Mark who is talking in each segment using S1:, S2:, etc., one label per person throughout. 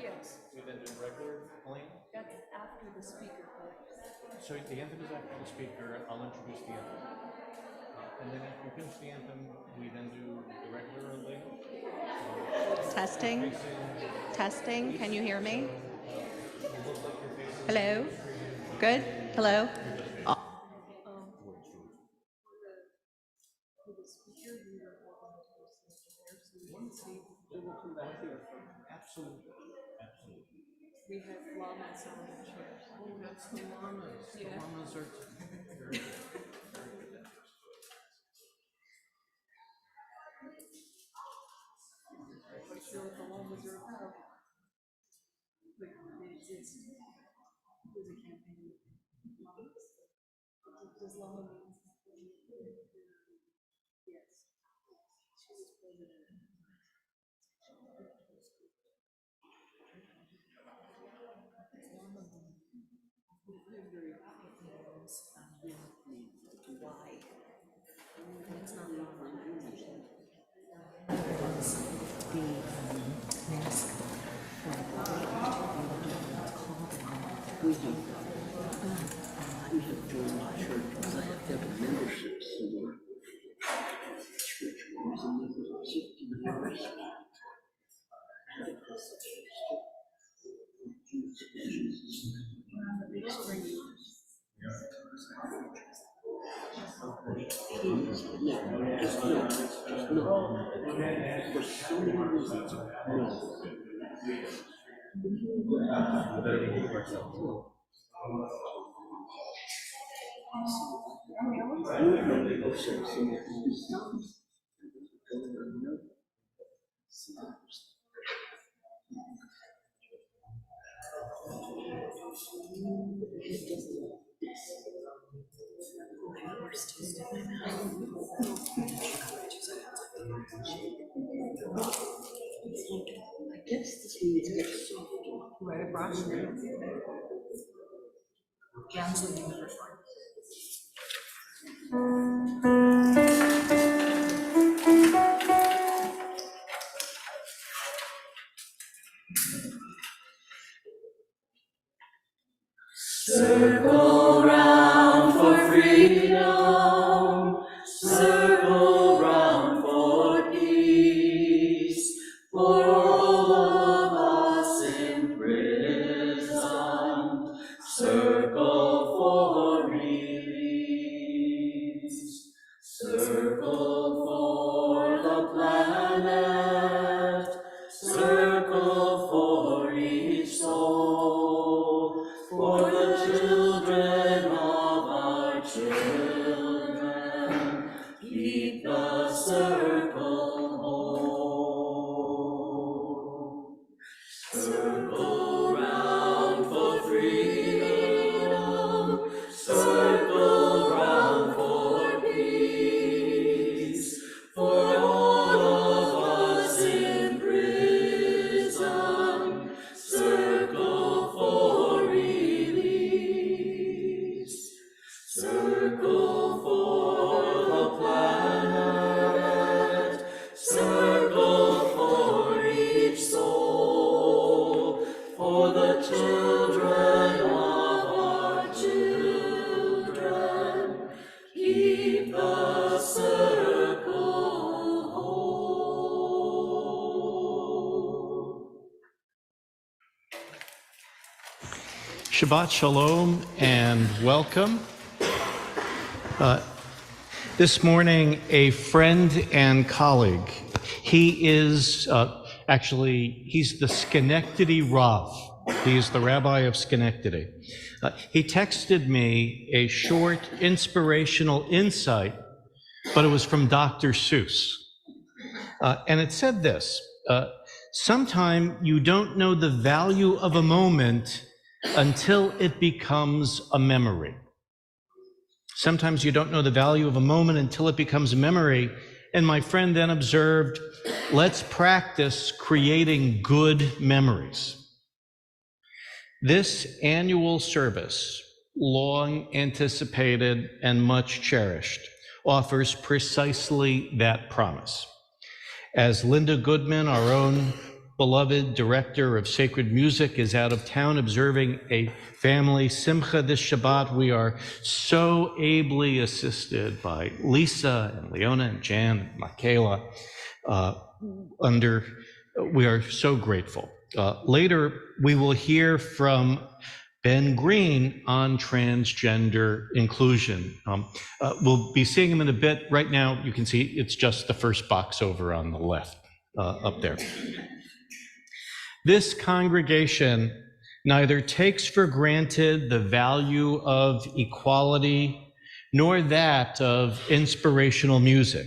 S1: Yes.
S2: We then do regular Elaine?
S1: That's after the speaker, correct?
S2: So the anthem is after the speaker, I'll introduce the anthem. And then after we finish the anthem, we then do the regular Elaine.
S3: Testing. Testing. Can you hear me? Hello? Good? Hello?
S1: For the speaker, we are welcome to listen to there, so we can see.
S2: We will come back here. Absolutely. Absolutely.
S1: We have llamas on the chairs.
S2: Oh, that's the llamas. The
S1: Yeah.
S2: llamas are very good. Very good.
S1: But sure, the llamas are proud. Like, they exist. There's a campaign. Llamas. Does llama means? Yes. She was president. Very
S3: Why?
S1: and it's not llama.
S3: The mask.
S4: We have joined the church because I have memberships somewhere. Church was in the 50 years. No. For so many reasons, no. I guess this means it's soft.
S1: Right across. Yeah, I'm looking the first one.
S4: Circle round for freedom, circle round for peace, for all of us in prison, circle for release, circle for the planet, circle for each soul, for the children of our children, keep the circle whole. Circle round for freedom, circle round for peace, for all of us in prison, circle for release, circle for the planet, circle for each soul, for the children of our children, keep the circle whole.
S2: Shabbat Shalom and welcome. This morning, a friend and colleague. He is he's the Schenectady Rav. He is the rabbi of Schenectady. He texted me a short inspirational insight, but it was from Dr. Seuss. And it said this, sometime you don't know the value of a moment until it becomes a memory. Sometimes you don't know the value of a moment until it becomes a memory. And my friend then observed, let's practice creating good memories. This annual service, long anticipated and much cherished, offers precisely that promise. As Linda Goodman, our own beloved director of sacred music, is out of town observing a family simcha this Shabbat, we are so ably assisted by Lisa and Leona and Jan and Michaela. We are so grateful. Later, we will hear from Ben Green on transgender inclusion. We'll be seeing him in a bit. Right now, you can see it's just the first box over on the left, up there. This congregation neither takes for granted the value of equality nor that of inspirational music.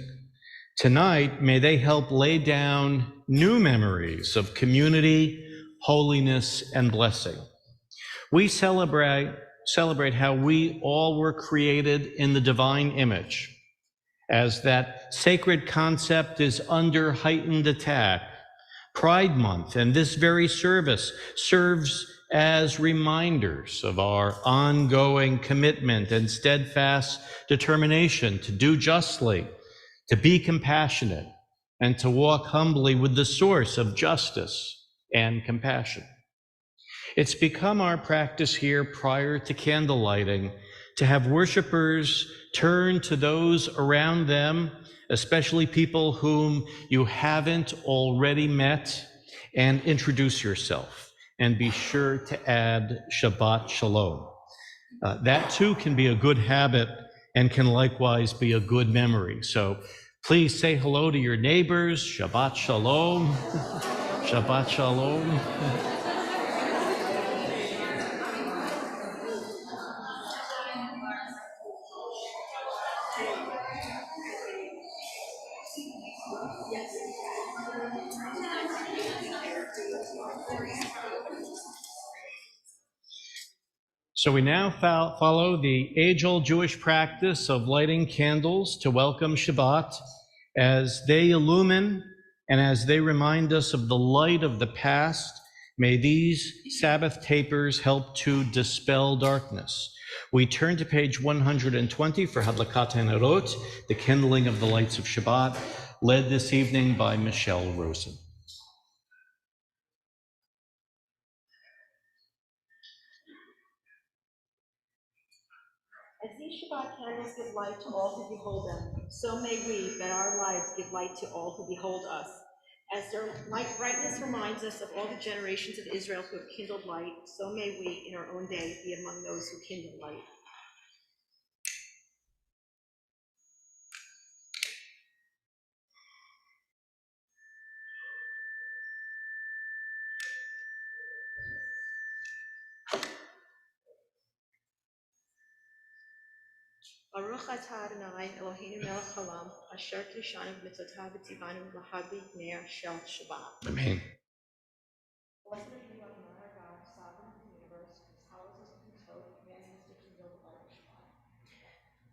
S2: Tonight, may they help lay down new memories of community, holiness, and blessing. We celebrate how we all were created in the divine image. As that sacred concept is under heightened attack, Pride Month and this very service serves as reminders of our ongoing commitment and steadfast determination to do justly, to be compassionate, and to walk humbly with the source of justice and compassion. It's become our practice here prior to candle lighting to have worshipers turn to those around them, especially people whom you haven't already met, and introduce yourself. And be sure to add Shabbat Shalom. That too can be a good habit and can likewise be a good memory. So please say hello to your neighbors. Shabbat Shalom. Shabbat Shalom. So we now follow the age-old Jewish practice of lighting candles to welcome Shabbat as they illumine and as they remind us of the light of the past. May these Sabbath tapers help to dispel darkness. We turn to page 120 for Hadlakat HaNerot, the kindling of the lights of Shabbat, led this evening by Michelle Rosen.
S5: As these Shabbat candles give light to all who behold them, so may we, by our lives, give light to all who behold us. As their light brightness reminds us of all the generations of Israel who have kindled light, so may we, in our own day, be among those who kindle light. Baruch atah Adonai Eloheinu melech haolam, asher kishanu b'mitzvotav v'tzivanu l'hadlik ner shel Shabbat.
S2: Amen.
S5: Blessed are you, Adonai our God, sovereign of the universe, whose hallowed us with his oath, commanding us to kindle the light of Shabbat.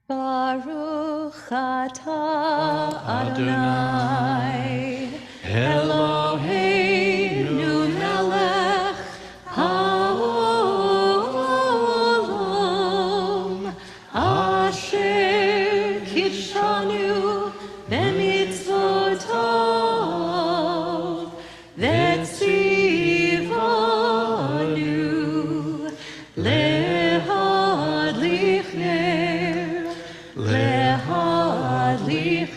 S3: Baruch atah Adonai Eloheinu melech haolam asher kidshanu b'mitzvotav v'tzivanu lehadlich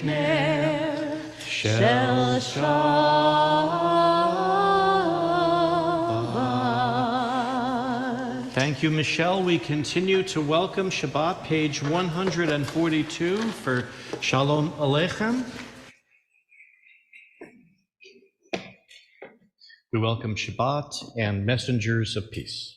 S3: ner shel Shabbat.
S2: Thank you, Michelle. We continue to welcome Shabbat, page 142 for Shalom Aleichem. We welcome Shabbat and messengers of peace.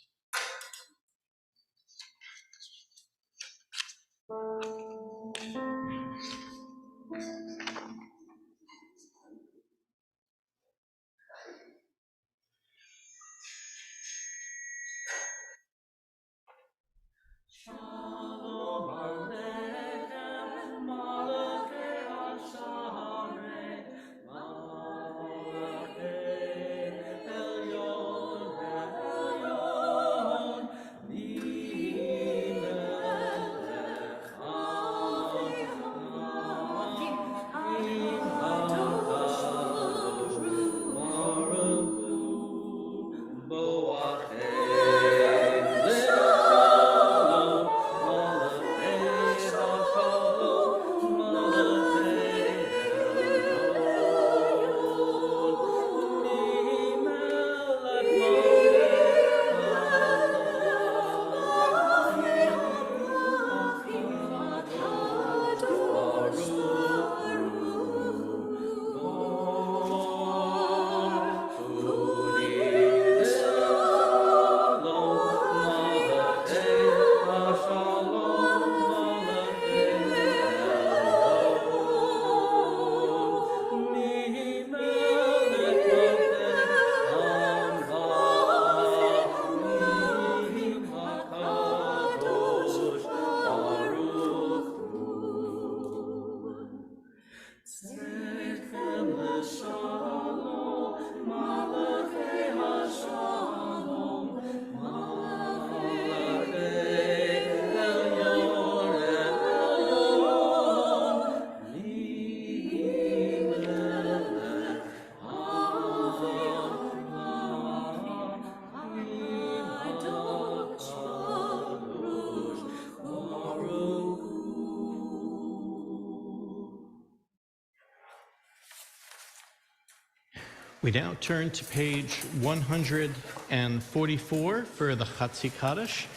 S2: We now turn to page 144 for the Chatzi Kaddish,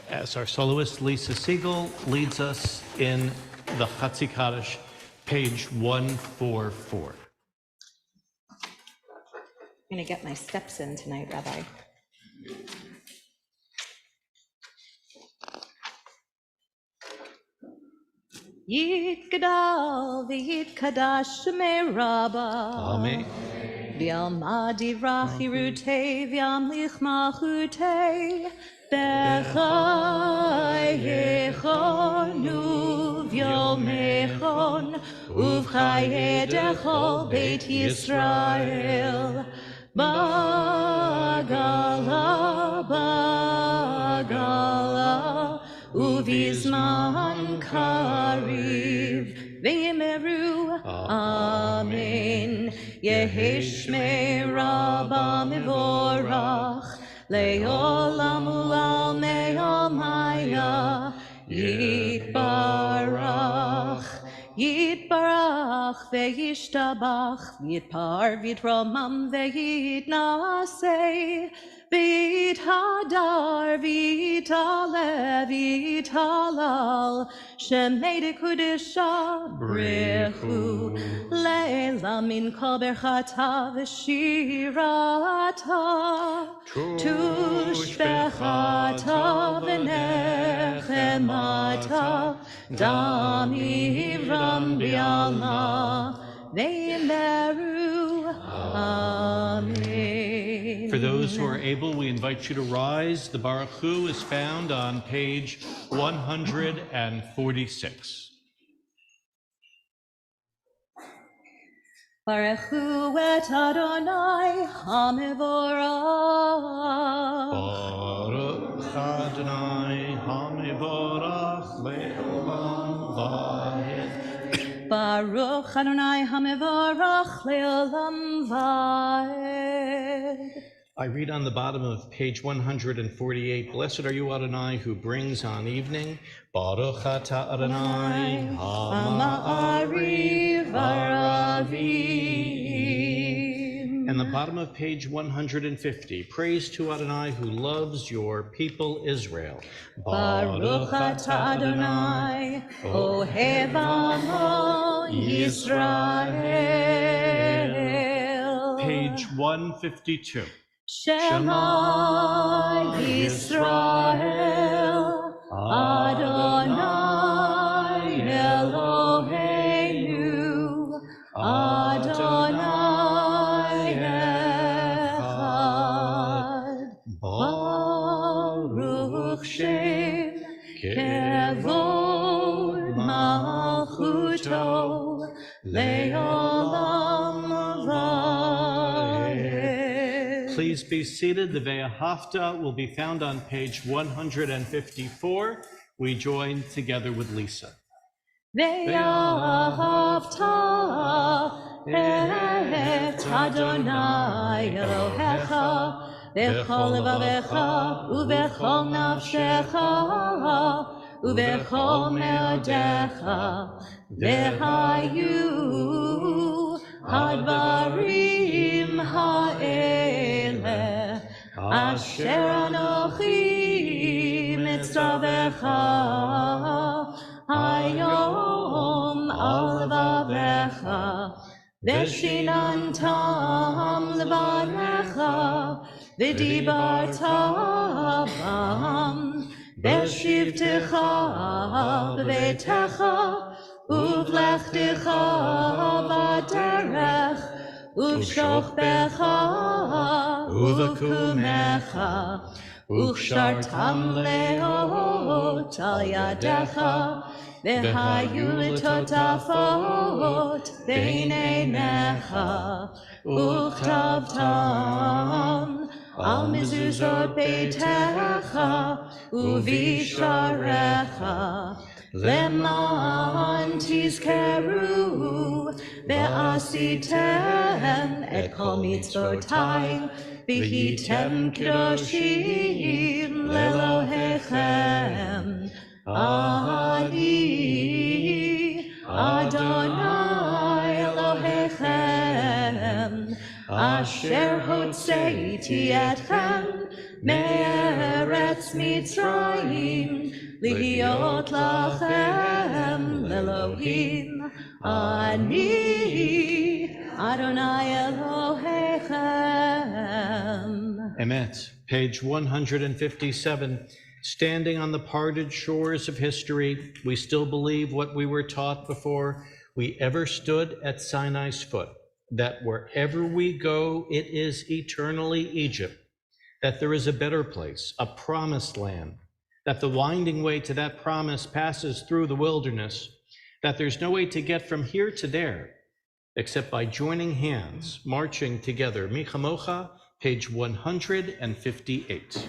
S2: as our soloist Lisa Siegel leads us in the Chatzi Kaddish, page 144.
S3: I'm going to get my steps in tonight, Rabbi. Yitgadal v'yitkadash meraba.
S2: Amen.
S3: V'yalmadi rachirute v'yamlich malchute b'chayechonu v'yomechon uv'chayedecho beit Yisrael bagala uvizman kariv v'yimeru amen. Yehishme Rabba Mevorach Leolam Ulal Me'amaya Yitbarach Yitbarach Ve'yishtabach Yitpar V'yitramam Ve'yitnaseh V'yithadar V'yitale V'yithalal Shemei Kudisha Brechu Leila min kol berchata v'shirata tushbechata v'nechemata damiram bi'alma ve'yimeru amen.
S2: For those who are able, we invite you to rise. The Baruch Hu is found on page 146.
S3: Baruch Hu et Adonai HaMevorach.
S2: Baruch Adonai HaMevorach le'olam va'ed.
S3: Baruch Adonai HaMevorach le'olam va'ed.
S2: I read on the bottom of page 148, Blessed are you, Adonai, who brings on evening. Baruch atah Adonai
S3: Ha'ma'ariv Aravim.
S2: And the bottom of page 150, praise to Adonai who loves your people Israel.
S3: Baruch atah Adonai Ohev Amo Yisrael.
S2: Page 152.
S3: Shema Yisrael Adonai Eloheinu Adonai Echad Baruch Shem Kevod Malchuto Le'olam Va'ed.
S2: Please be seated. The Ve'ahavta will be found on page 154. We join together with Lisa.
S3: Ve'ahavta et Adonai Elohecha b'chol levavecha u'b'chol nafshecha u'b'chol me'odecha v'hayu hadvarim ha'eleh asher anochi mitzvavecha hayom al levavecha v'shinantam levanecha v'dibarta bam v'shivtecha b'beitecha uv'lechtecha b'derech uv'shochbecha uv'kumecha uv'shartam leot al yadecha והיו לטוטפות בין עיניך, וכתבתם על מזוזות ביתך ובשעריך, למען תזכרו ועשיתם את כל מצוותיי, והייתם קדושים לאלוהיכם. אני אדוני אלוהיכם, אשר הוצאתי אתכם מארץ מצרים, להיות לכם לאלוהים. אני אדוני אלוהיכם.
S2: Emet, page 157. Standing on the parted shores of history, we still believe what we were taught before we ever stood at Sinai's foot, that wherever we go, it is eternally Egypt, that there is a better place, a promised land, that the winding way to that promise passes through the wilderness, that there's no way to get from here to there, except by joining hands, marching together. Mi Chamocha, page 158.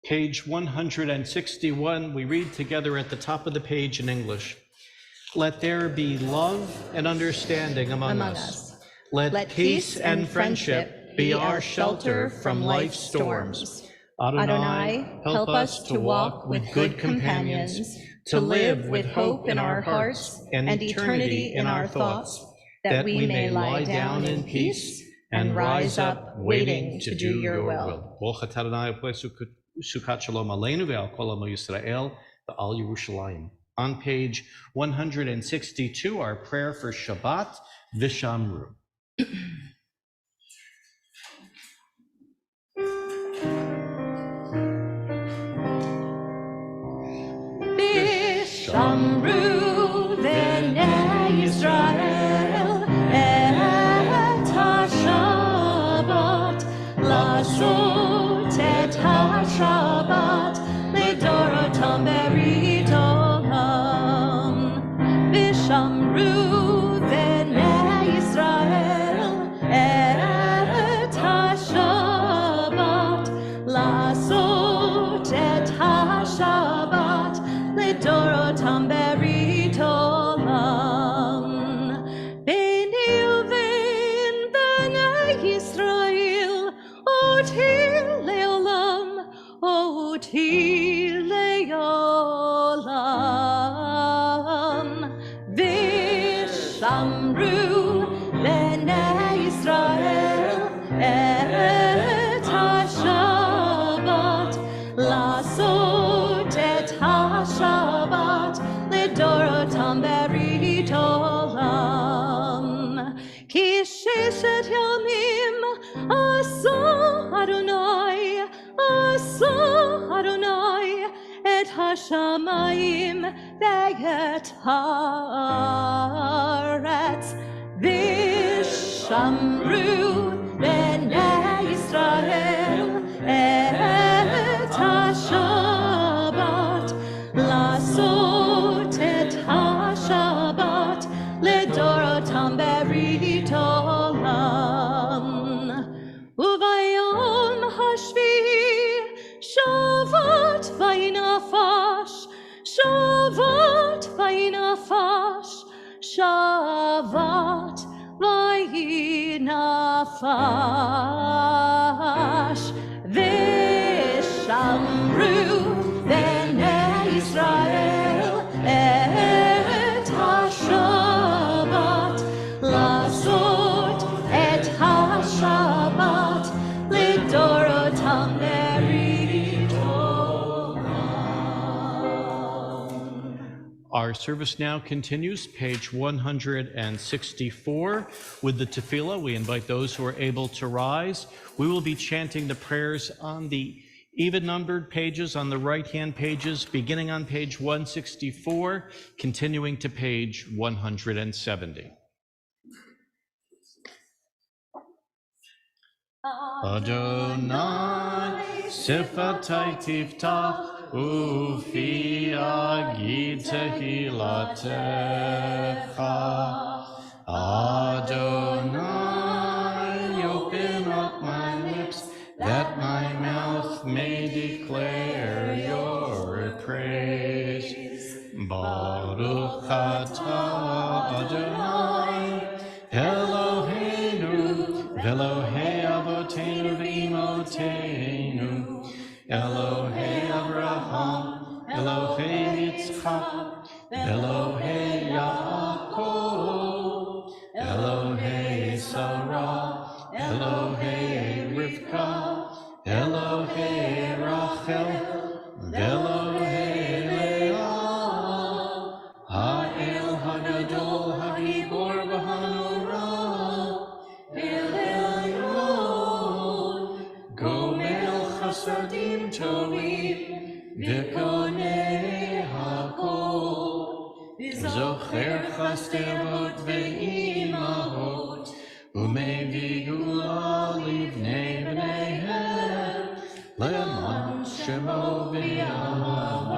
S2: Page 161, we read together at the top of the page in English. Let there be love and understanding among us. Let peace and friendship be our shelter from life's storms. Adonai, help us to walk with good companions, to live with hope in our hearts and eternity in our thoughts, that we may lie down in peace and rise up waiting to do your will. Sukkot Shalom Aleinu ve'al kol Amo Yisrael ve'al Yerushalayim. On page 162, our prayer for Shabbat, Vishamru.
S3: Vishamru v'nei Yisrael et ha-Shabbat lasot et ha-Shabbat לדורותם בריתם. ושמרו בני ישראל את השבת, לעשות את השבת לדורותם בריתם. ביני ובין בני ישראל אותי לעולם, אותי לעולם. ושמרו עשה אדוני, עשה אדוני, את השמיים ואת הארץ, ושמרו בני ישראל את השבת, לעשות את השבת לדורותם ברית עולם. וביום השביעי שבת וינפש, שבת וינפש, שבת וינפש, ושמרו בני ישראל את השבת, לעשות את השבת לדורותם ברית עולם.
S2: Our service now continues, page 164, with the tefillah. We invite those who are able to rise. We will be chanting the prayers on the even-numbered pages, on the right-hand pages, beginning on page 164, continuing to page 170. Adonai, sifatai tiftach, ufi agid tehilatecha. Adonai, open up my lips, that my mouth may declare your praise. Baruch atah Adonai, Eloheinu, Elohei Avotenu v'Imotenu, Elohei Abraham, Elohei Yitzchak, Elohei Yaakov, Elohei Sarah, Elohei Rivka, Elohei Rachel, Elohei Leah, Ha'el Hagadol Hagibor V'Hanurah, El Elyon, Gomel Chasadim Tovim, V'Konei Hakol, Zocher Chasdevot Ve'imahot, Umevii Gula Livnei Bneihem, Le'man Shemo V'Yahava,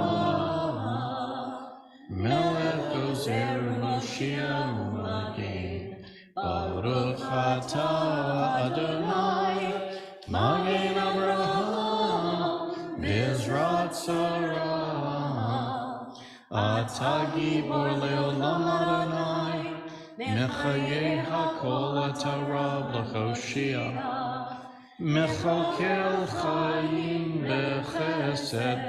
S2: Melech Ozer Moshiach U'Magen, Baruch atah Adonai, Magen Abraham, Bezrat Sarah, Atah Gibor Le'olam Adonai, Mechayeh HaKol Atah Rab L'Choshia, Mechokel Chaim B'Chesed,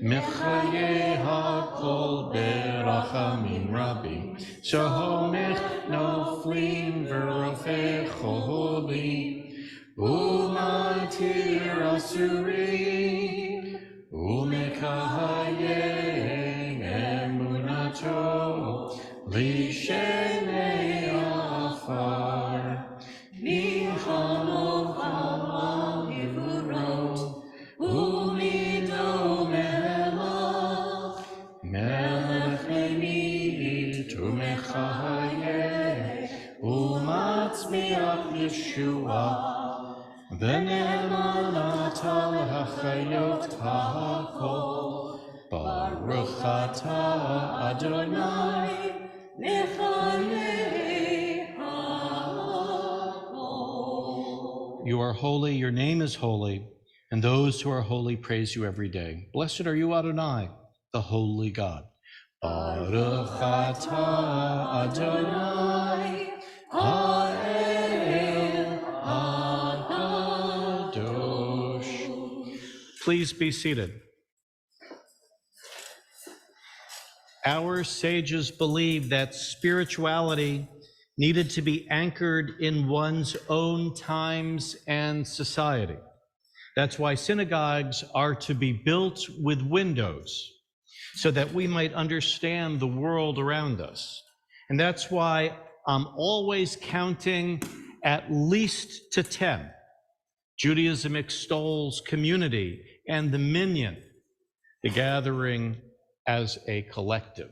S2: Mechayeh HaKol Berachamim Rabim, Shahomech Noflim V'Rofei Cholim, Umatir Asurim, Umekahayeh Emunato, Lishenei Afar, Michamocham Al Yivurot, Umido Melech, Melech Lemid Umechayeh, Umatzmiach Yeshua, V'ne'emanat al hachayot ha'kol, Baruch atah Adonai, Mechayeh ha'kol. You are holy, your name is holy, and those who are holy praise you every day. Blessed are you, Adonai, the holy God. Baruch atah Adonai, ha'el ha'kadosh. Please be seated. Our sages believed that spirituality needed to be anchored in one's own times and society. That's why synagogues are to be built with windows so that we might understand the world around us. And that's why I'm always counting at least to 10. Judaism extols community and the minyan, the gathering as a collective.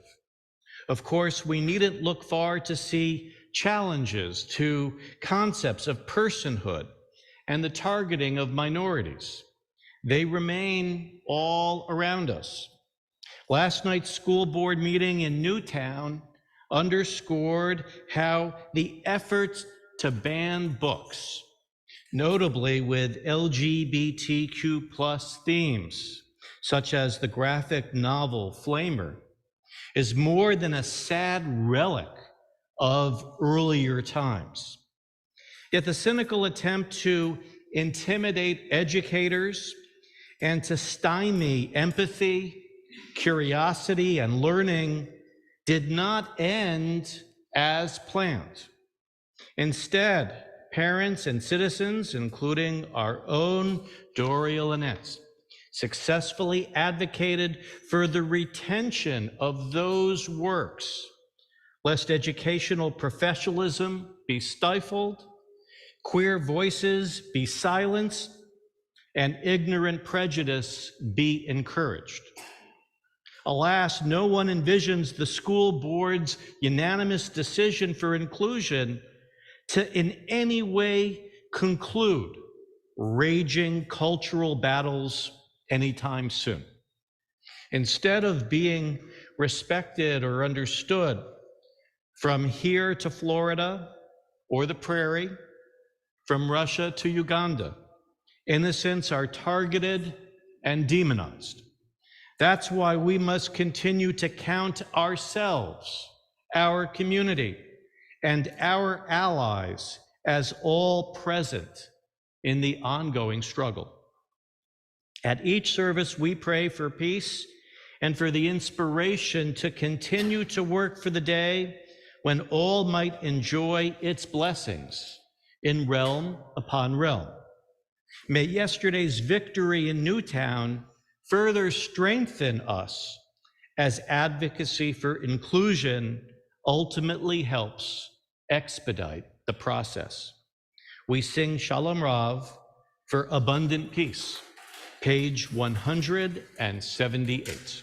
S2: Of course, we needn't look far to see challenges to concepts of personhood and the targeting of minorities. They remain all around us. Last night's school board meeting in Newtown underscored how the efforts to ban books, notably with LGBTQ plus themes, such as the graphic novel Flamer, is more than a sad relic of earlier times. Yet the cynical attempt to intimidate educators and to stymie empathy, curiosity, and learning did not end as planned. Instead, parents and citizens, including our own Doria Linetz, successfully advocated for the retention of those works, lest educational professionalism be stifled, queer voices be silenced, and ignorant prejudice be encouraged. Alas, no one envisions the school board's unanimous decision for inclusion to in any way conclude raging cultural battles anytime soon. Instead of being respected or understood from here to Florida or the prairie, from Russia to Uganda, innocents are targeted and demonized. That's why we must continue to count ourselves, our community, and our allies as all present in the ongoing struggle. At each service, we pray for peace and for the inspiration to continue to work for the day when all might enjoy its blessings in realm upon realm. May yesterday's victory in Newtown further strengthen us as advocacy for inclusion ultimately helps expedite the process. We sing Shalom Rav for abundant peace, page 178.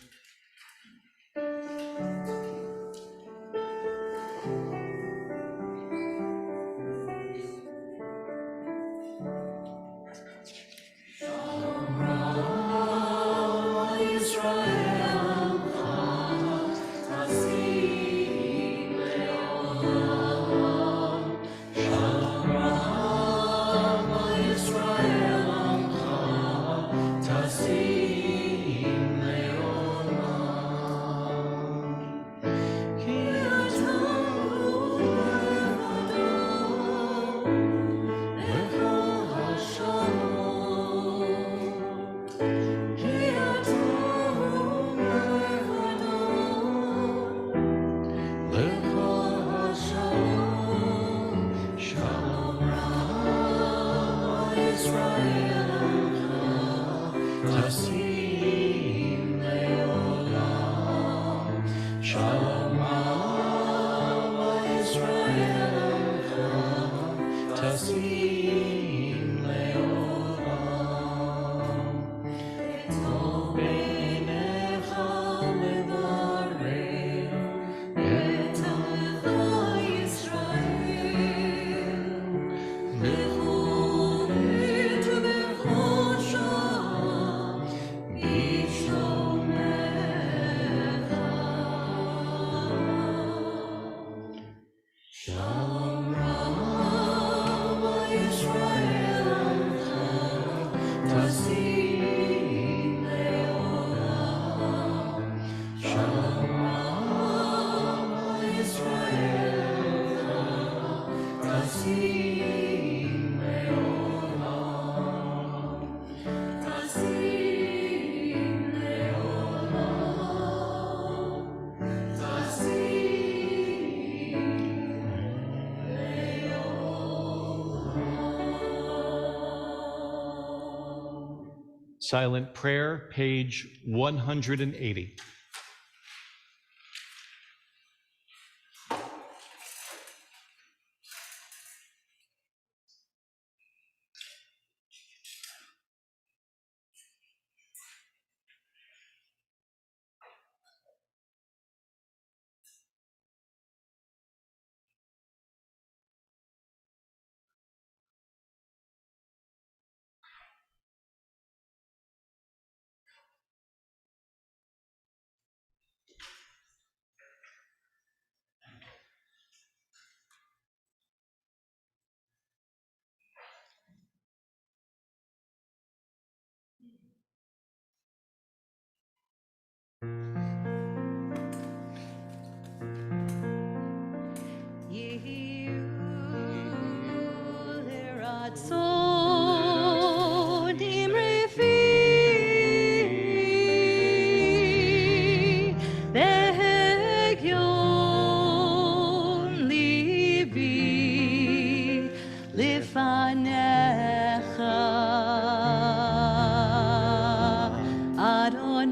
S2: Silent Prayer, page 180.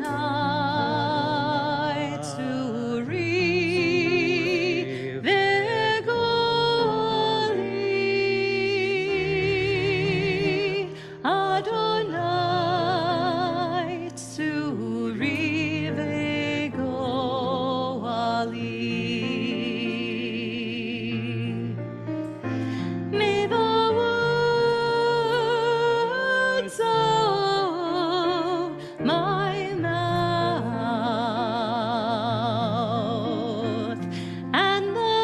S1: Adonai tzuri v'goli. Adonai tzuri v'goli. May the words of my mouth and the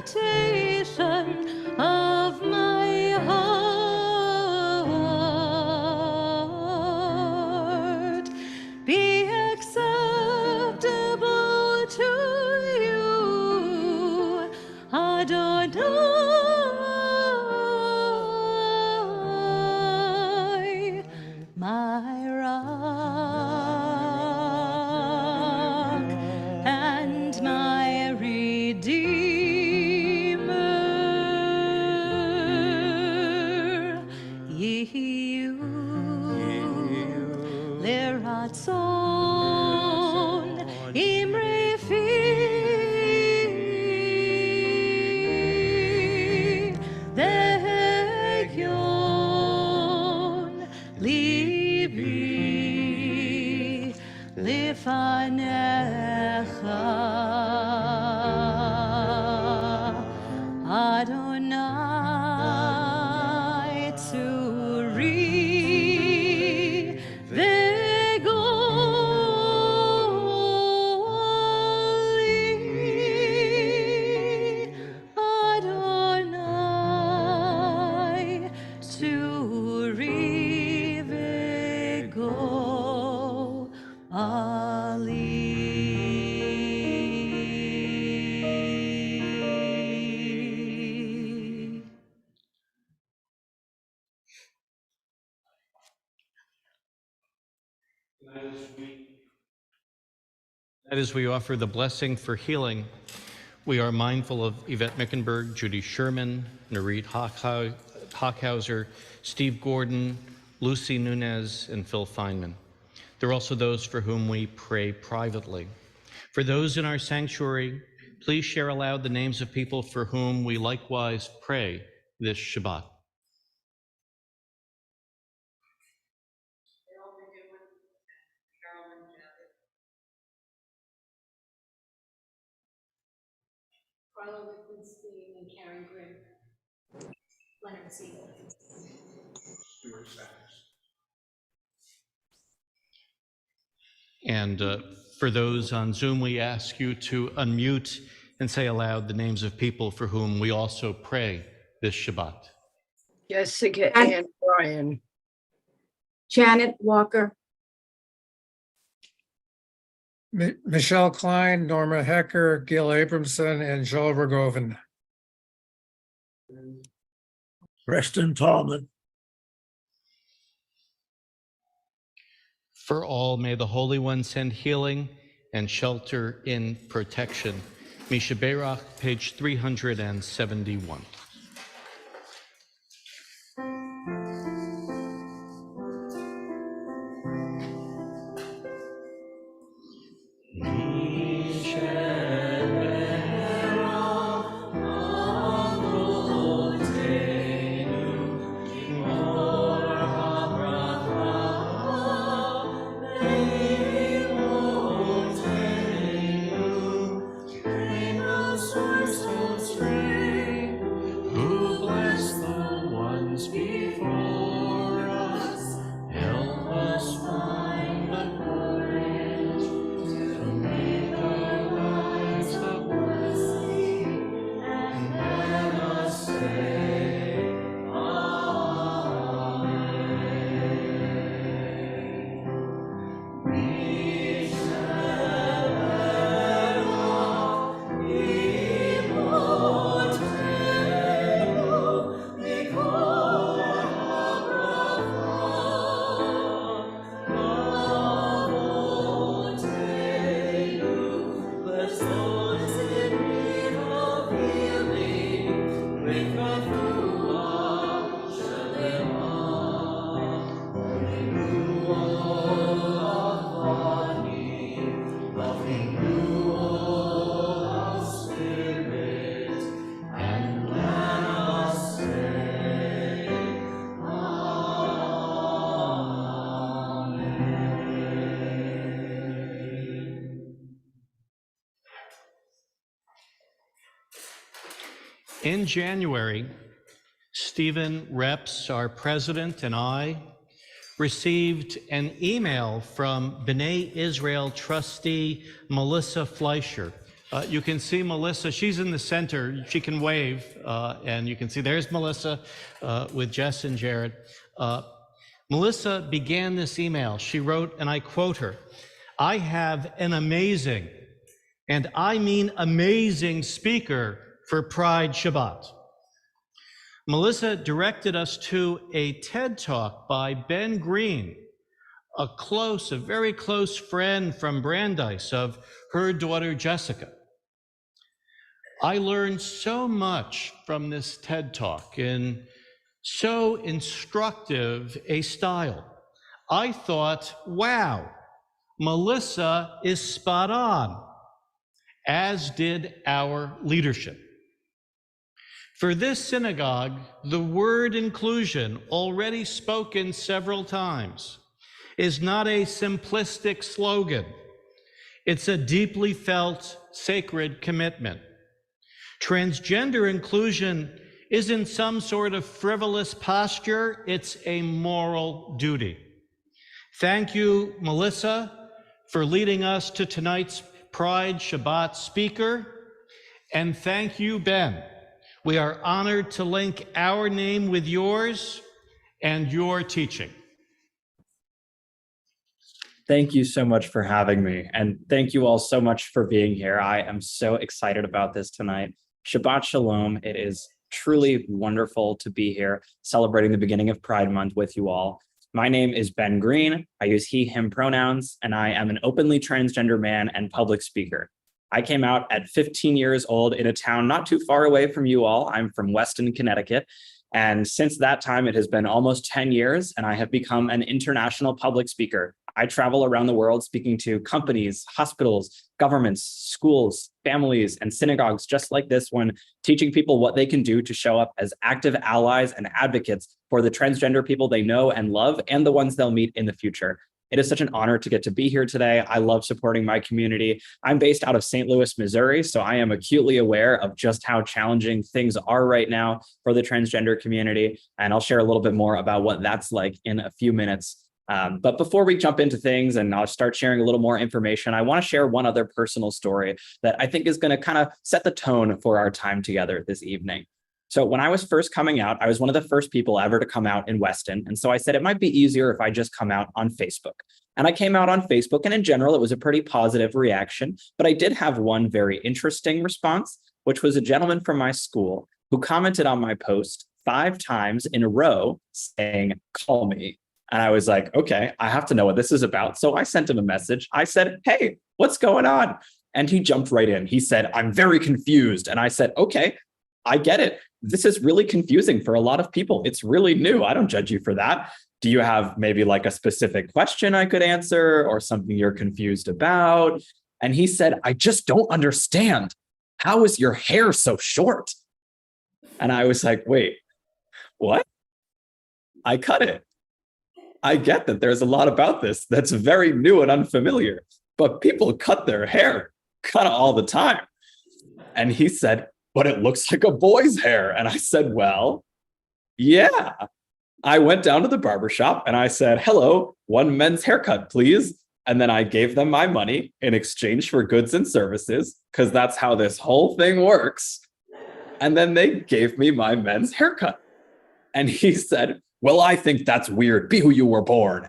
S1: meditation of my heart be acceptable to you, Adonai, my rock and my redeemer. Yehu leratzon imre fi dehekyon libi lifanecha Adonai tzuri v'goli. Adonai tzuri v'goli.
S2: That is, we offer the blessing for healing. We are mindful of Yvette Mickenberg, Judy Sherman, Narit Hockhauser, Steve Gordon, Lucy Nunez, and Phil Feynman. There are also those for whom we pray privately. For those in our sanctuary, please share aloud the names of people for whom we likewise pray this Shabbat.
S1: Carla Lichtenstein and Karen Grimm. Leonard C.
S2: And for those on Zoom, we ask you to unmute and say aloud the names of people for whom we also pray this Shabbat.
S6: Jessica Ann Bryan,
S7: Janet Walker,
S8: Michelle Klein, Norma Hecker, Gil Abramson, and Joel Rogovan.
S4: Preston Tallman.
S2: For all, may the Holy One send healing and shelter in protection. Misha Berach, page 371. In January, Stephen Reps, our president, and I received an email from B'nai Israel trustee Melissa Fleischer. You can see Melissa, she's in the center, she can wave, and you can see there's Melissa with Jess and Jared. Melissa began this email. She wrote, and I quote her, "I have an amazing, and I mean amazing, speaker for Pride Shabbat." Melissa directed us to a TED Talk by Ben Green, a very close friend from Brandeis of her daughter Jessica. I learned so much from this TED Talk in so instructive a style. I thought, wow, Melissa is spot on, as did our leadership. For this synagogue, the word inclusion, already spoken several times, is not a simplistic slogan. It's a deeply felt sacred commitment. Transgender inclusion isn't some sort of frivolous posture, it's a moral duty. Thank you, Melissa, for leading us to tonight's Pride Shabbat speaker, and thank you, Ben. We are honored to link our name with yours and your teaching.
S9: Thank you so much for having me. And thank you all so much for being here. I am so excited about this tonight. Shabbat Shalom. It is truly wonderful to be here celebrating the beginning of Pride Month with you all. My name is Ben Green. I use he, him pronouns, and I am an openly transgender man and public speaker. I came out at 15 years old in a town not too far away from you all. I'm from Weston, Connecticut. And since that time, it has been almost 10 years, and I have become an international public speaker. I travel around the world speaking to companies, hospitals, governments, schools, families, and synagogues just like this one, teaching people what they can do to show up as active allies and advocates for the transgender people they know and love and the ones they'll meet in the future. It is such an honor to get to be here today. I love supporting my community. I'm based out of St. Louis, Missouri, so I am acutely aware of just how challenging things are right now for the transgender community. And I'll share a little bit more about what that's like in a few minutes. But before we jump into things and I'll start sharing a little more information, I want to share one other personal story that I think is going to kind of set the tone for our time together this evening. So when I was first coming out, I was one of the first people ever to come out in Weston. And so I said, it might be easier if I just come out on Facebook. And I came out on Facebook, and in general, it was a pretty positive reaction. But I did have one very interesting response, which was a gentleman from my school who commented on my post 5 times in a row saying, "Call me." And I was like, okay, I have to know what this is about. So I sent him a message. I said, "Hey, what's going on?" And he jumped right in. He said, "I'm very confused." And I said, okay, I get it. This is really confusing for a lot of people. It's really new. I don't judge you for that. Do you have maybe like a specific question I could answer or something you're confused about? And he said, "I just don't understand. How is your hair so short?" And I was like, wait, what? I cut it. I get that there's a lot about this that's very new and unfamiliar, but people cut their hair kind of all the time. And he said, "But it looks like a boy's hair." And I said, "Well, yeah." I went down to the barbershop and I said, "Hello, 1 men's haircut, please." And then I gave them my money in exchange for goods and services, because that's how this whole thing works. And then they gave me my men's haircut. And he said, "Well, I think that's weird. Be who you were born."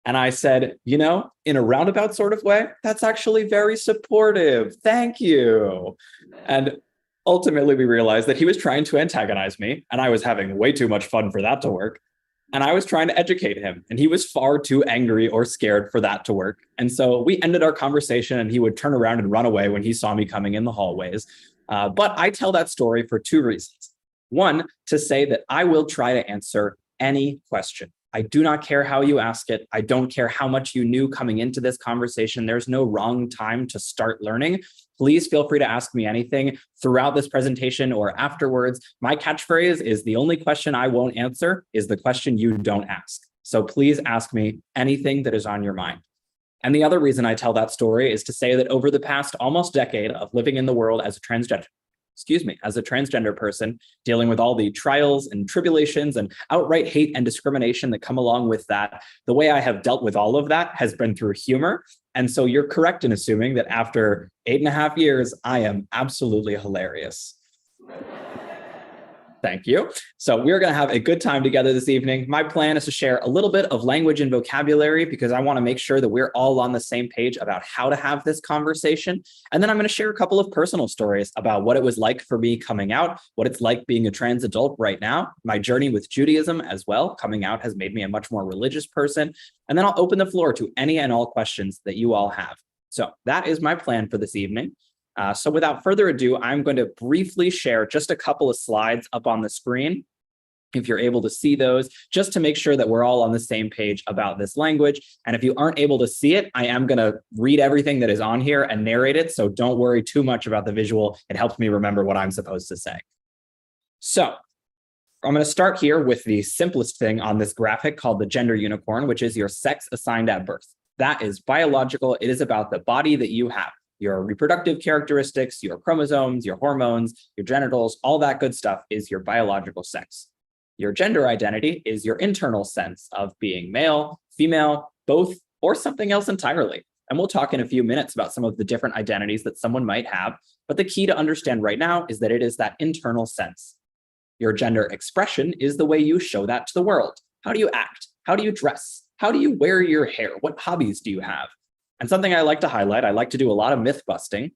S9: And I said, you know, in a roundabout sort of way, that's actually very supportive. Thank you. And ultimately, we realized that he was trying to antagonize me, and I was having way too much fun for that to work. And I was trying to educate him, and he was far too angry or scared for that to work. And so we ended our conversation, and he would turn around and run away when he saw me coming in the hallways. But I tell that story for 2 reasons. One, to say that I will try to answer any question. I do not care how you ask it. I don't care how much you knew coming into this conversation. There's no wrong time to start learning. Please feel free to ask me anything throughout this presentation or afterwards. My catchphrase is, the only question I won't answer is the question you don't ask. So please ask me anything that is on your mind. And the other reason I tell that story is to say that over the past almost decade of living in the world as a transgender, as a transgender person, dealing with all the trials and tribulations and outright hate and discrimination that come along with that, the way I have dealt with all of that has been through humor. And so you're correct in assuming that after 8.5 years, I am absolutely hilarious. Thank you. So we're going to have a good time together this evening. My plan is to share a little bit of language and vocabulary because I want to make sure that we're all on the same page about how to have this conversation. And then I'm going to share a couple of personal stories about what it was like for me coming out, what it's like being a trans adult right now, my journey with Judaism as well. Coming out has made me a much more religious person. And then I'll open the floor to any and all questions that you all have. So that is my plan for this evening. So without further ado, I'm going to briefly share just a couple of slides up on the screen, if you're able to see those, just to make sure that we're all on the same page about this language. And if you aren't able to see it, I am going to read everything that is on here and narrate it. So don't worry too much about the visual. It helps me remember what I'm supposed to say. So I'm going to start here with the simplest thing on this graphic called the gender unicorn, which is your sex assigned at birth. That is biological. It is about the body that you have. Your reproductive characteristics, your chromosomes, your hormones, your genitals, all that good stuff is your biological sex. Your gender identity is your internal sense of being male, female, both, or something else entirely. And we'll talk in a few minutes about some of the different identities that someone might have. But the key to understand right now is that it is that internal sense. Your gender expression is the way you show that to the world. How do you act? How do you dress? How do you wear your hair? What hobbies do you have? And something I like to highlight, I like to do a lot of myth busting.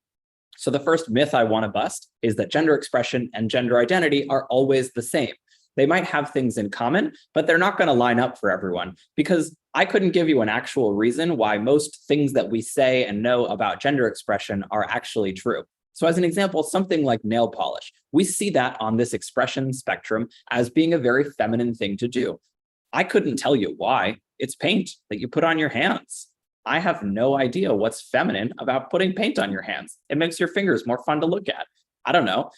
S9: So the first myth I want to bust is that gender expression and gender identity are always the same. They might have things in common, but they're not going to line up for everyone, because I couldn't give you an actual reason why most things that we say and know about gender expression are actually true. So as an example, something like nail polish, we see that on this expression spectrum as being a very feminine thing to do. I couldn't tell you why. It's paint that you put on your hands. I have no idea what's feminine about putting paint on your hands. It makes your fingers more fun to look at. I don't know.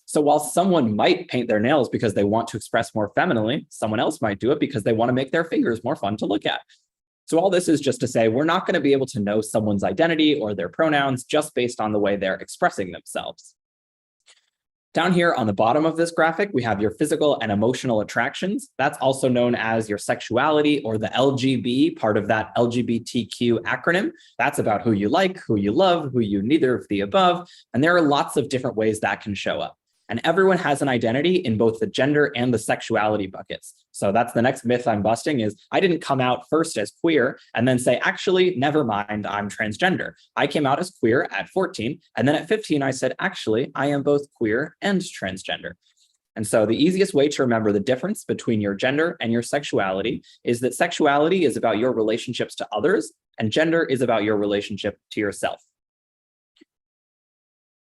S9: So while someone might paint their nails because they want to express more femininely, someone else might do it because they want to make their fingers more fun to look at. So all this is just to say we're not going to be able to know someone's identity or their pronouns just based on the way they're expressing themselves. Down here on the bottom of this graphic, we have your physical and emotional attractions. That's also known as your sexuality, or the LGB, part of that LGBTQ acronym. That's about who you like, who you love, who you neither of the above. And there are lots of different ways that can show up. And everyone has an identity in both the gender and the sexuality buckets. So that's the next myth I'm busting is I didn't come out first as queer and then say, actually, never mind, I'm transgender. I came out as queer at 14. And then at 15, I said, actually, I am both queer and transgender. And so the easiest way to remember the difference between your gender and your sexuality is that sexuality is about your relationships to others and gender is about your relationship to yourself.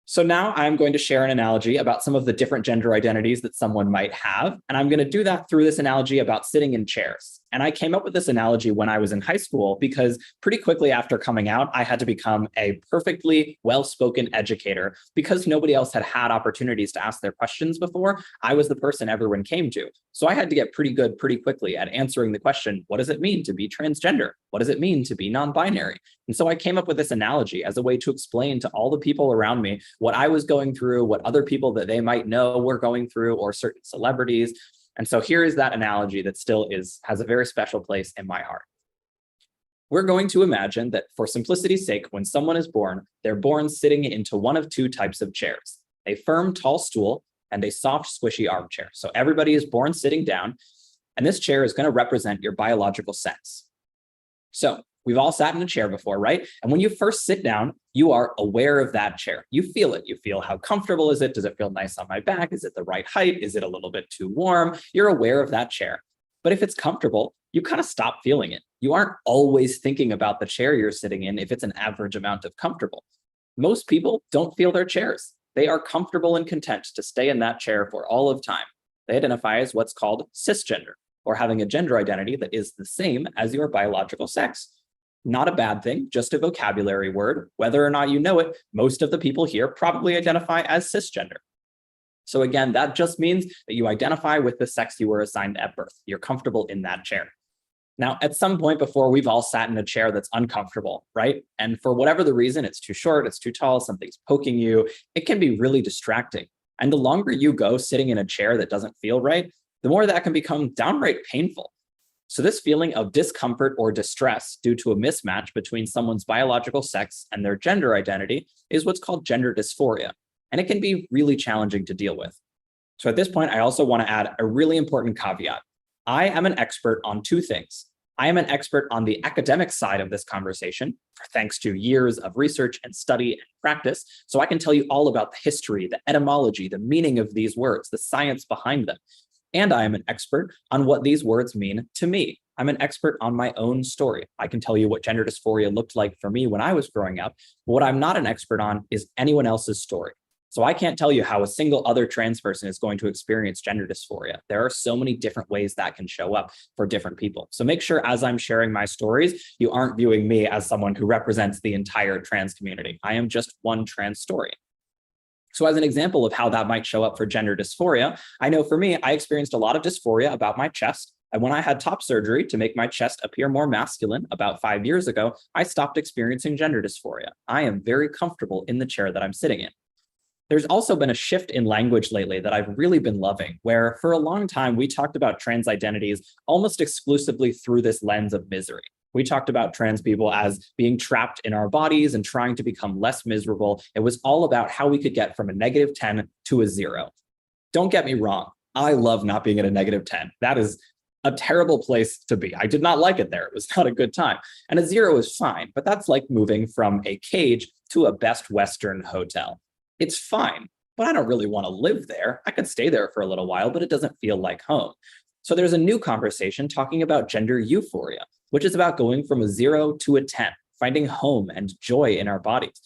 S9: So now I'm going to share an analogy about some of the different gender identities that someone might have. And I'm going to do that through this analogy about sitting in chairs. And I came up with this analogy when I was in high school because pretty quickly after coming out, I had to become a perfectly well-spoken educator because nobody else had had opportunities to ask their questions before. I was the person everyone came to. So I had to get pretty good pretty quickly at answering the question, what does it mean to be transgender? What does it mean to be non-binary? And so I came up with this analogy as a way to explain to all the people around me what I was going through, what other people that they might know were going through, or certain celebrities. And so here is that analogy that still has a very special place in my heart. We're going to imagine that for simplicity's sake, when someone is born, they're born sitting into one of two types of chairs, a firm, tall stool and a soft, squishy armchair. So everybody is born sitting down, and this chair is going to represent your biological sex. So we've all sat in a chair before, right? And when you first sit down, you are aware of that chair. You feel it. You feel how comfortable is it? Does it feel nice on my back? Is it the right height? Is it a little bit too warm? You're aware of that chair. But if it's comfortable, you kind of stop feeling it. You aren't always thinking about the chair you're sitting in if it's an average amount of comfortable. Most people don't feel their chairs. They are comfortable and content to stay in that chair for all of time. They identify as what's called cisgender, or having a gender identity that is the same as your biological sex. Not a bad thing, just a vocabulary word. Whether or not you know it, most of the people here probably identify as cisgender. So again, that just means that you identify with the sex you were assigned at birth. You're comfortable in that chair. Now, at some point before, we've all sat in a chair that's uncomfortable, right? And for whatever the reason, it's too short, it's too tall, something's poking you. It can be really distracting. And the longer you go sitting in a chair that doesn't feel right, the more that can become downright painful. So this feeling of discomfort or distress due to a mismatch between someone's biological sex and their gender identity is what's called gender dysphoria, and it can be really challenging to deal with. So at this point, I also want to add a really important caveat. I am an expert on two things. I am an expert on the academic side of this conversation, thanks to years of research and study and practice. So I can tell you all about the history, the etymology, the meaning of these words, the science behind them. And I am an expert on what these words mean to me. I'm an expert on my own story. I can tell you what gender dysphoria looked like for me when I was growing up. But what I'm not an expert on is anyone else's story. So I can't tell you how a single other trans person is going to experience gender dysphoria. There are so many different ways that can show up for different people. So make sure as I'm sharing my stories, you aren't viewing me as someone who represents the entire trans community. I am just one trans story. So as an example of how that might show up for gender dysphoria, I know for me, I experienced a lot of dysphoria about my chest. And when I had top surgery to make my chest appear more masculine about 5 years ago, I stopped experiencing gender dysphoria. I am very comfortable in the chair that I'm sitting in. There's also been a shift in language lately that I've really been loving, where for a long time, we talked about trans identities almost exclusively through this lens of misery. We talked about trans people as being trapped in our bodies and trying to become less miserable. It was all about how we could get from a -10 to a 0. Don't get me wrong. I love not being at a -10. That is a terrible place to be. I did not like it there. It was not a good time. And a 0 is fine, but that's like moving from a cage to a Best Western hotel. It's fine, but I don't really want to live there. I could stay there for a little while, but it doesn't feel like home. So there's a new conversation talking about gender euphoria, which is about going from a 0 to a 10, finding home and joy in our bodies.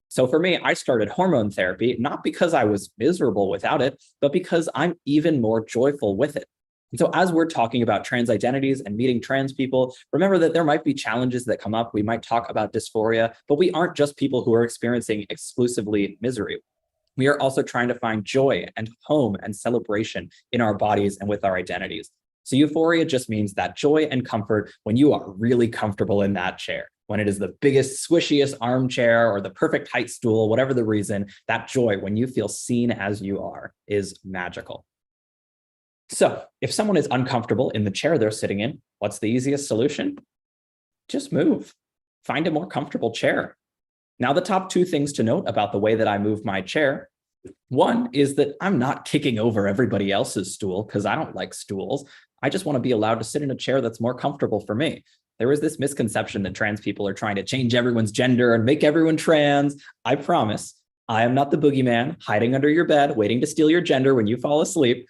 S9: So for me, I started hormone therapy, not because I was miserable without it, but because I'm even more joyful with it. And so as we're talking about trans identities and meeting trans people, remember that there might be challenges that come up. We might talk about dysphoria, but we aren't just people who are experiencing exclusively misery. We are also trying to find joy and home and celebration in our bodies and with our identities. So euphoria just means that joy and comfort when you are really comfortable in that chair, when it is the biggest, squishiest armchair or the perfect height stool, whatever the reason, that joy when you feel seen as you are is magical. So if someone is uncomfortable in the chair they're sitting in, what's the easiest solution? Just move. Find a more comfortable chair. Now, the top 2 things to note about the way that I move my chair. One is that I'm not kicking over everybody else's stool because I don't like stools. I just want to be allowed to sit in a chair that's more comfortable for me. There is this misconception that trans people are trying to change everyone's gender and make everyone trans. I promise, I am not the boogeyman hiding under your bed, waiting to steal your gender when you fall asleep.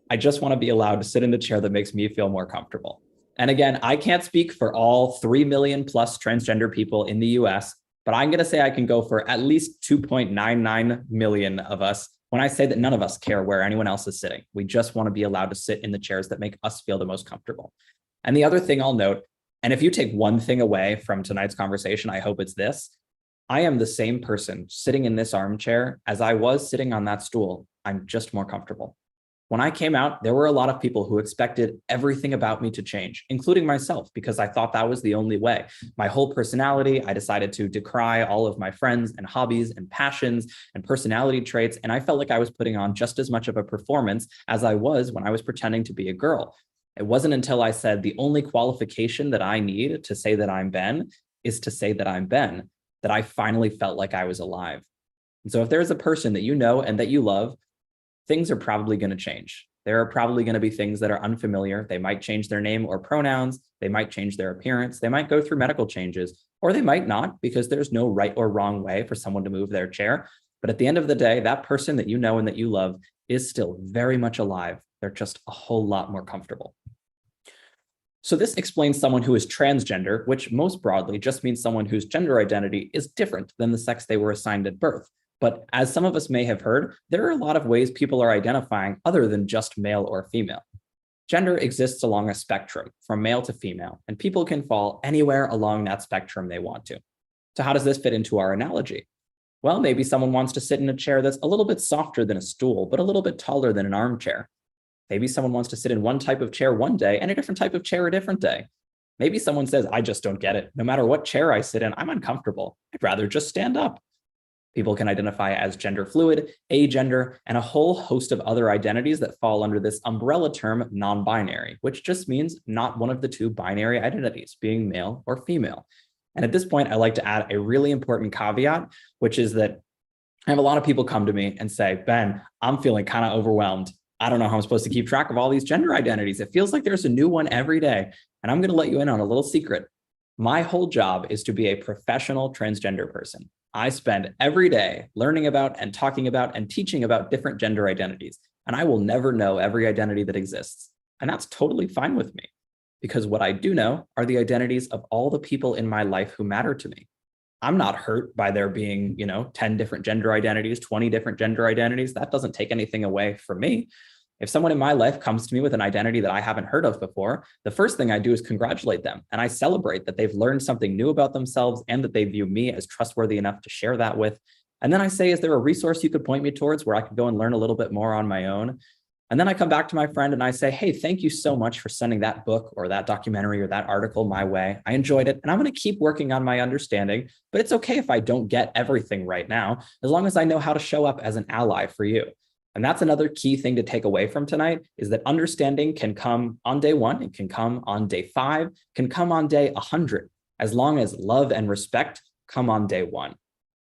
S9: I just want to be allowed to sit in a chair that makes me feel more comfortable. And again, I can't speak for all 3 million plus transgender people in the US, but I'm going to say I can go for at least 2.99 million of us when I say that none of us care where anyone else is sitting. We just want to be allowed to sit in the chairs that make us feel the most comfortable. And the other thing I'll note, and if you take one thing away from tonight's conversation, I hope it's this. I am the same person sitting in this armchair as I was sitting on that stool. I'm just more comfortable. When I came out, there were a lot of people who expected everything about me to change, including myself, because I thought that was the only way. My whole personality, I decided to decry all of my friends and hobbies and passions and personality traits, and I felt like I was putting on just as much of a performance as I was when I was pretending to be a girl. It wasn't until I said the only qualification that I need to say that I'm Ben is to say that I'm Ben, that I finally felt like I was alive. And so if there is a person that you know and that you love, things are probably going to change. There are probably going to be things that are unfamiliar. They might change their name or pronouns. They might change their appearance. They might go through medical changes, or they might not, because there's no right or wrong way for someone to move their chair. But at the end of the day, that person that you know and that you love is still very much alive. They're just a whole lot more comfortable. So this explains someone who is transgender, which most broadly just means someone whose gender identity is different than the sex they were assigned at birth. But as some of us may have heard, there are a lot of ways people are identifying other than just male or female. Gender exists along a spectrum from male to female, and people can fall anywhere along that spectrum they want to. So how does this fit into our analogy? Well, maybe someone wants to sit in a chair that's a little bit softer than a stool, but a little bit taller than an armchair. Maybe someone wants to sit in one type of chair one day and a different type of chair a different day. Maybe someone says, I just don't get it. No matter what chair I sit in, I'm uncomfortable. I'd rather just stand up. People can identify as gender fluid, agender, and a whole host of other identities that fall under this umbrella term non-binary, which just means not one of the two binary identities, being male or female. And at this point, I like to add a really important caveat, which is that I have a lot of people come to me and say, Ben, I'm feeling kind of overwhelmed. I don't know how I'm supposed to keep track of all these gender identities. It feels like there's a new one every day. And I'm going to let you in on a little secret. My whole job is to be a professional transgender person. I spend every day learning about and talking about and teaching about different gender identities. And I will never know every identity that exists. And that's totally fine with me, because what I do know are the identities of all the people in my life who matter to me. I'm not hurt by there being, 10 different gender identities, 20 different gender identities. That doesn't take anything away from me. If someone in my life comes to me with an identity that I haven't heard of before, the first thing I do is congratulate them. And I celebrate that they've learned something new about themselves and that they view me as trustworthy enough to share that with. And then I say, is there a resource you could point me towards where I could go and learn a little bit more on my own? And then I come back to my friend and I say, hey, thank you so much for sending that book or that documentary or that article my way. I enjoyed it. And I'm going to keep working on my understanding, but it's okay if I don't get everything right now, as long as I know how to show up as an ally for you. And that's another key thing to take away from tonight, is that understanding can come on day 1, it can come on day 5, can come on day 100, as long as love and respect come on day 1.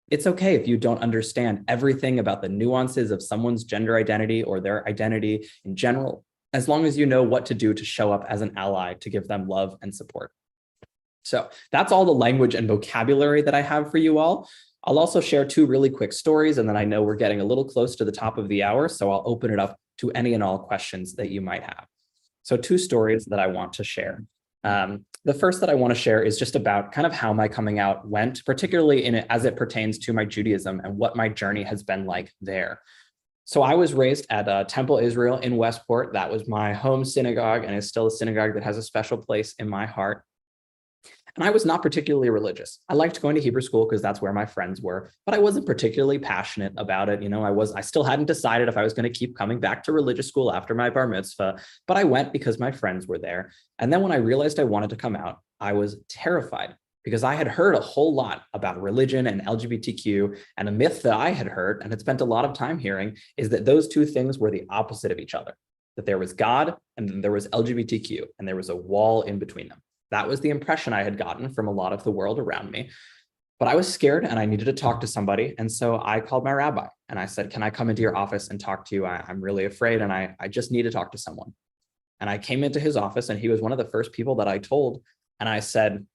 S9: It's okay if you don't understand everything about the nuances of someone's gender identity or their identity in general, as long as you know what to do to show up as an ally to give them love and support. So that's all the language and vocabulary that I have for you all. I'll also share 2 really quick stories, and then I know we're getting a little close to the top of the hour, so I'll open it up to any and all questions that you might have. So 2 stories that I want to share. The first that I want to share is just about kind of how my coming out went, particularly as it pertains to my Judaism and what my journey has been like there. So I was raised at Temple Israel in Westport. That was my home synagogue, and is still a synagogue that has a special place in my heart. And I was not particularly religious. I liked going to Hebrew school because that's where my friends were, but I wasn't particularly passionate about it. I still hadn't decided if I was going to keep coming back to religious school after my bar mitzvah, but I went because my friends were there. And then when I realized I wanted to come out, I was terrified, because I had heard a whole lot about religion and LGBTQ, and a myth that I had heard and had spent a lot of time hearing is that those 2 things were the opposite of each other, that there was God and then there was LGBTQ, and there was a wall in between them. That was the impression I had gotten from a lot of the world around me. But I was scared and I needed to talk to somebody. And so I called my rabbi and I said, can I come into your office and talk to you? I'm really afraid and I just need to talk to someone. And I came into his office and he was one of the first people that I told. And I said,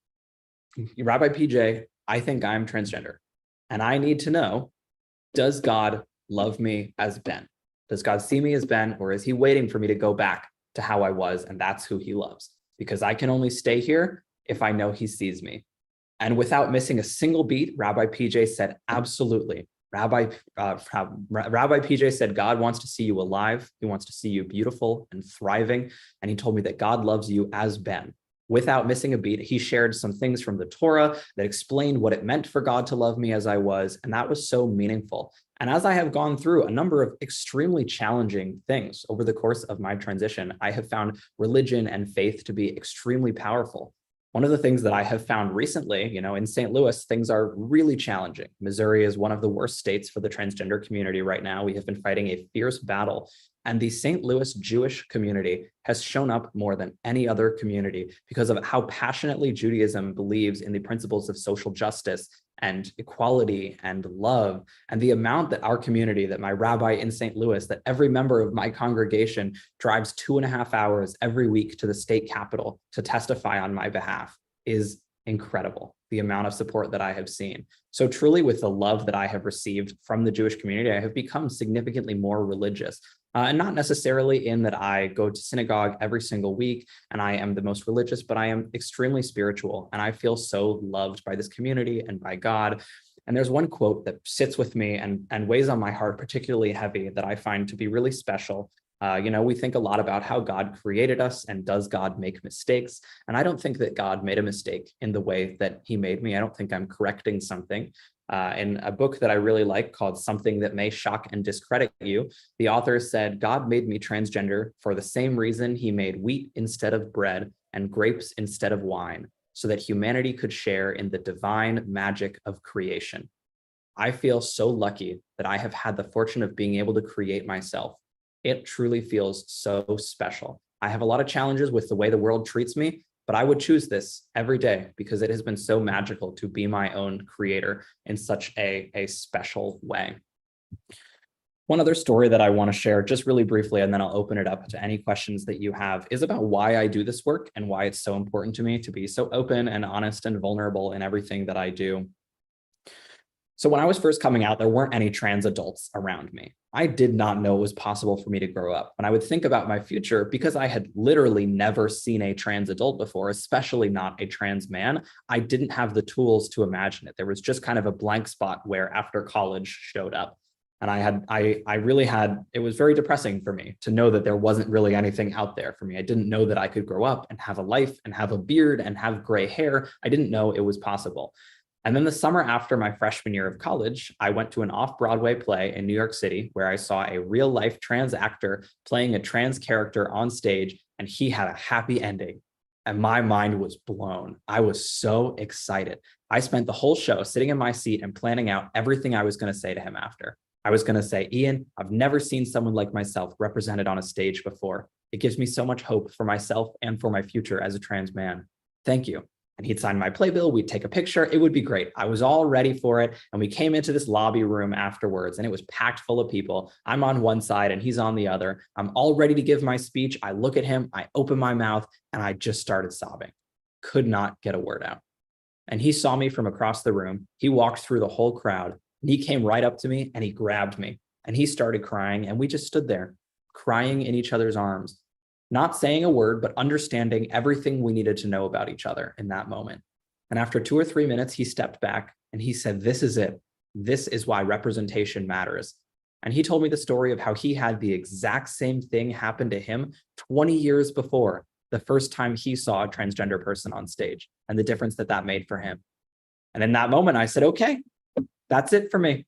S9: Rabbi PJ, I think I'm transgender. And I need to know, does God love me as Ben? Does God see me as Ben, or is he waiting for me to go back to how I was? And that's who he loves. Because I can only stay here if I know he sees me. And without missing a single beat, Rabbi PJ said, absolutely. Rabbi PJ said, God wants to see you alive. He wants to see you beautiful and thriving. And he told me that God loves you as Ben. Without missing a beat, he shared some things from the Torah that explained what it meant for God to love me as I was. And that was so meaningful. And as I have gone through a number of extremely challenging things over the course of my transition, I have found religion and faith to be extremely powerful. One of the things that I have found recently, in St. Louis, things are really challenging. Missouri is one of the worst states for the transgender community right now. We have been fighting a fierce battle, and the St. Louis Jewish community has shown up more than any other community because of how passionately Judaism believes in the principles of social justice and equality and love, and the amount that our community, that my rabbi in St. Louis, that every member of my congregation drives 2.5 hours every week to the state capitol to testify on my behalf is incredible. The amount of support that I have seen. So truly, with the love that I have received from the Jewish community, I have become significantly more religious. And not necessarily in that I go to synagogue every single week and I am the most religious, but I am extremely spiritual. And I feel so loved by this community and by God. And there's one quote that sits with me and weighs on my heart particularly heavy that I find to be really special. We think a lot about how God created us and does God make mistakes? And I don't think that God made a mistake in the way that he made me. I don't think I'm correcting something. In a book that I really like called Something That May Shock and Discredit You, the author said, God made me transgender for the same reason he made wheat instead of bread and grapes instead of wine, so that humanity could share in the divine magic of creation. I feel so lucky that I have had the fortune of being able to create myself. It truly feels so special. I have a lot of challenges with the way the world treats me, but I would choose this every day because it has been so magical to be my own creator in such a special way. One other story that I want to share just really briefly, and then I'll open it up to any questions that you have, is about why I do this work and why it's so important to me to be so open and honest and vulnerable in everything that I do. So when I was first coming out, there weren't any trans adults around me. I did not know it was possible for me to grow up. When I would think about my future, because I had literally never seen a trans adult before, especially not a trans man, I didn't have the tools to imagine it. There was just kind of a blank spot where after college showed up. And I really had, it was very depressing for me to know that there wasn't really anything out there for me. I didn't know that I could grow up and have a life and have a beard and have gray hair. I didn't know it was possible. And then the summer after my freshman year of college, I went to an off-Broadway play in New York City where I saw a real-life trans actor playing a trans character on stage, and he had a happy ending. And my mind was blown. I was so excited. I spent the whole show sitting in my seat and planning out everything I was going to say to him after. I was going to say, Ian, I've never seen someone like myself represented on a stage before. It gives me so much hope for myself and for my future as a trans man. Thank you. And he'd sign my playbill, we'd take a picture, it would be great. I was all ready for it. And we came into this lobby room afterwards and it was packed full of people. I'm on one side and he's on the other. I'm all ready to give my speech. I look at him, I open my mouth, and I just started sobbing. Could not get a word out. And he saw me from across the room. He walked through the whole crowd and he came right up to me and he grabbed me and he started crying. And we just stood there crying in each other's arms. Not saying a word, but understanding everything we needed to know about each other in that moment. And after 2 or 3 minutes, he stepped back and he said, this is it. This is why representation matters. And he told me the story of how he had the exact same thing happen to him 20 years before, the first time he saw a transgender person on stage and the difference that that made for him. And in that moment, I said, okay, that's it for me.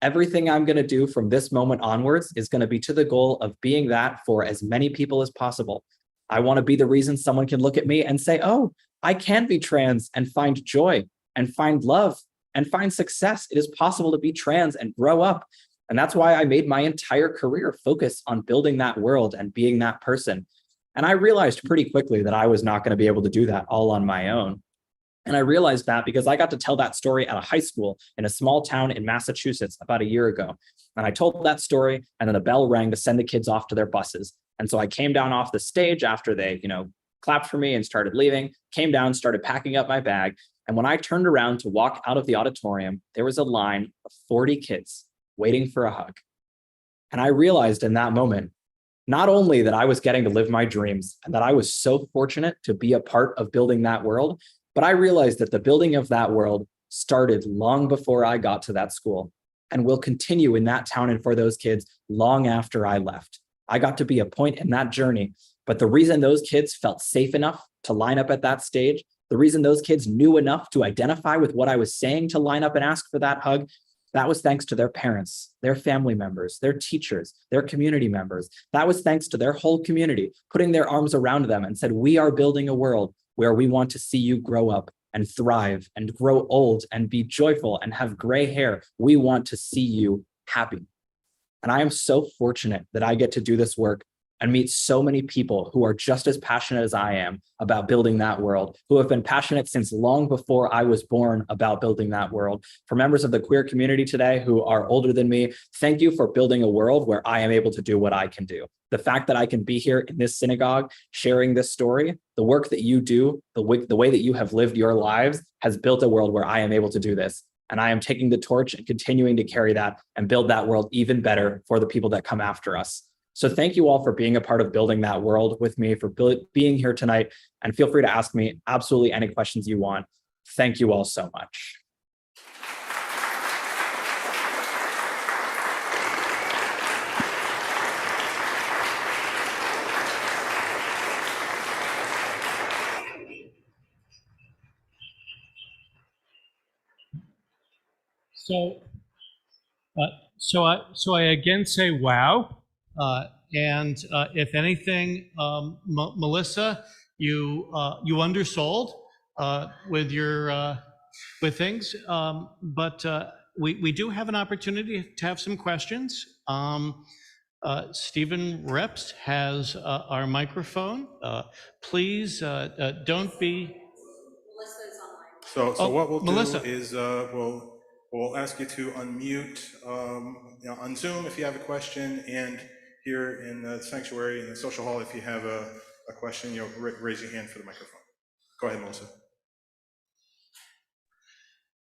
S9: Everything I'm going to do from this moment onwards is going to be to the goal of being that for as many people as possible. I want to be the reason someone can look at me and say, oh, I can be trans and find joy and find love and find success. It is possible to be trans and grow up. And that's why I made my entire career focus on building that world and being that person. And I realized pretty quickly that I was not going to be able to do that all on my own. And I realized that because I got to tell that story at a high school in a small town in Massachusetts about a year ago. And I told that story and then the bell rang to send the kids off to their buses. And so I came down off the stage after they, clapped for me and started leaving, came down, started packing up my bag. And when I turned around to walk out of the auditorium, there was a line of 40 kids waiting for a hug. And I realized in that moment, not only that I was getting to live my dreams and that I was so fortunate to be a part of building that world, but I realized that the building of that world started long before I got to that school and will continue in that town and for those kids long after I left. I got to be a point in that journey, but the reason those kids felt safe enough to line up at that stage, the reason those kids knew enough to identify with what I was saying to line up and ask for that hug, that was thanks to their parents, their family members, their teachers, their community members. That was thanks to their whole community putting their arms around them and said, we are building a world where we want to see you grow up and thrive and grow old and be joyful and have gray hair. We want to see you happy. And I am so fortunate that I get to do this work and meet so many people who are just as passionate as I am about building that world, who have been passionate since long before I was born about building that world. For members of the queer community today who are older than me, thank you for building a world where I am able to do what I can do. The fact that I can be here in this synagogue, sharing this story, the work that you do, the way that you have lived your lives has built a world where I am able to do this. And I am taking the torch and continuing to carry that and build that world even better for the people that come after us. So thank you all for being a part of building that world with me, for being here tonight, and feel free to ask me absolutely any questions you want. Thank you all so much.
S2: So I again say wow. And if anything, Melissa, you undersold with your with things, but we do have an opportunity to have some questions. Stephen Reps has our microphone. Please don't be.
S10: So
S2: Oh,
S10: what we'll
S2: Melissa.
S10: do is we'll ask you to unmute on Zoom if you have a question, and here in the sanctuary in the social hall if you have a question, raise your hand for the microphone. Go ahead, Melissa.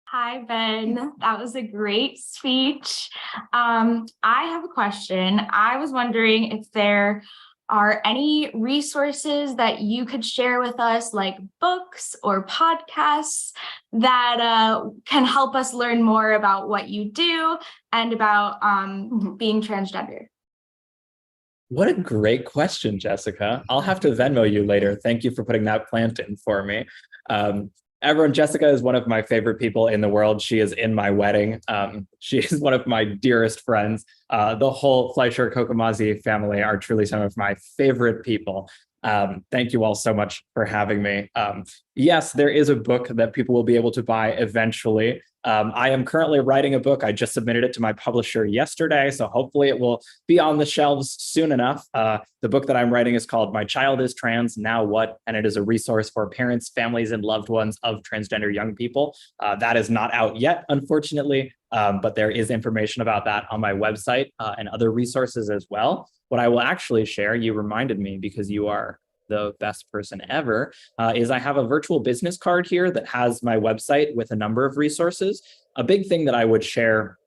S11: Hi, Ben. That was a great speech. I have a question. I was wondering if there are any resources that you could share with us, like books or podcasts that can help us learn more about what you do and about being transgender.
S9: What a great question, Jessica. I'll have to Venmo you later. Thank you for putting that plant in for me. Everyone, Jessica is one of my favorite people in the world. She is in my wedding. She is one of my dearest friends. The whole Fleischer Kokomazi family are truly some of my favorite people. Thank you all so much for having me. Yes, there is a book that people will be able to buy eventually. I am currently writing a book. I just submitted it to my publisher yesterday, so hopefully it will be on the shelves soon enough. The book that I'm writing is called My Child is Trans, Now What? And it is a resource for parents, families, and loved ones of transgender young people. That is not out yet, unfortunately, but there is information about that on my website and other resources as well. What I will actually share, you reminded me because you are the best person ever, is I have a virtual business card here that has my website with a number of resources. A big thing that I would share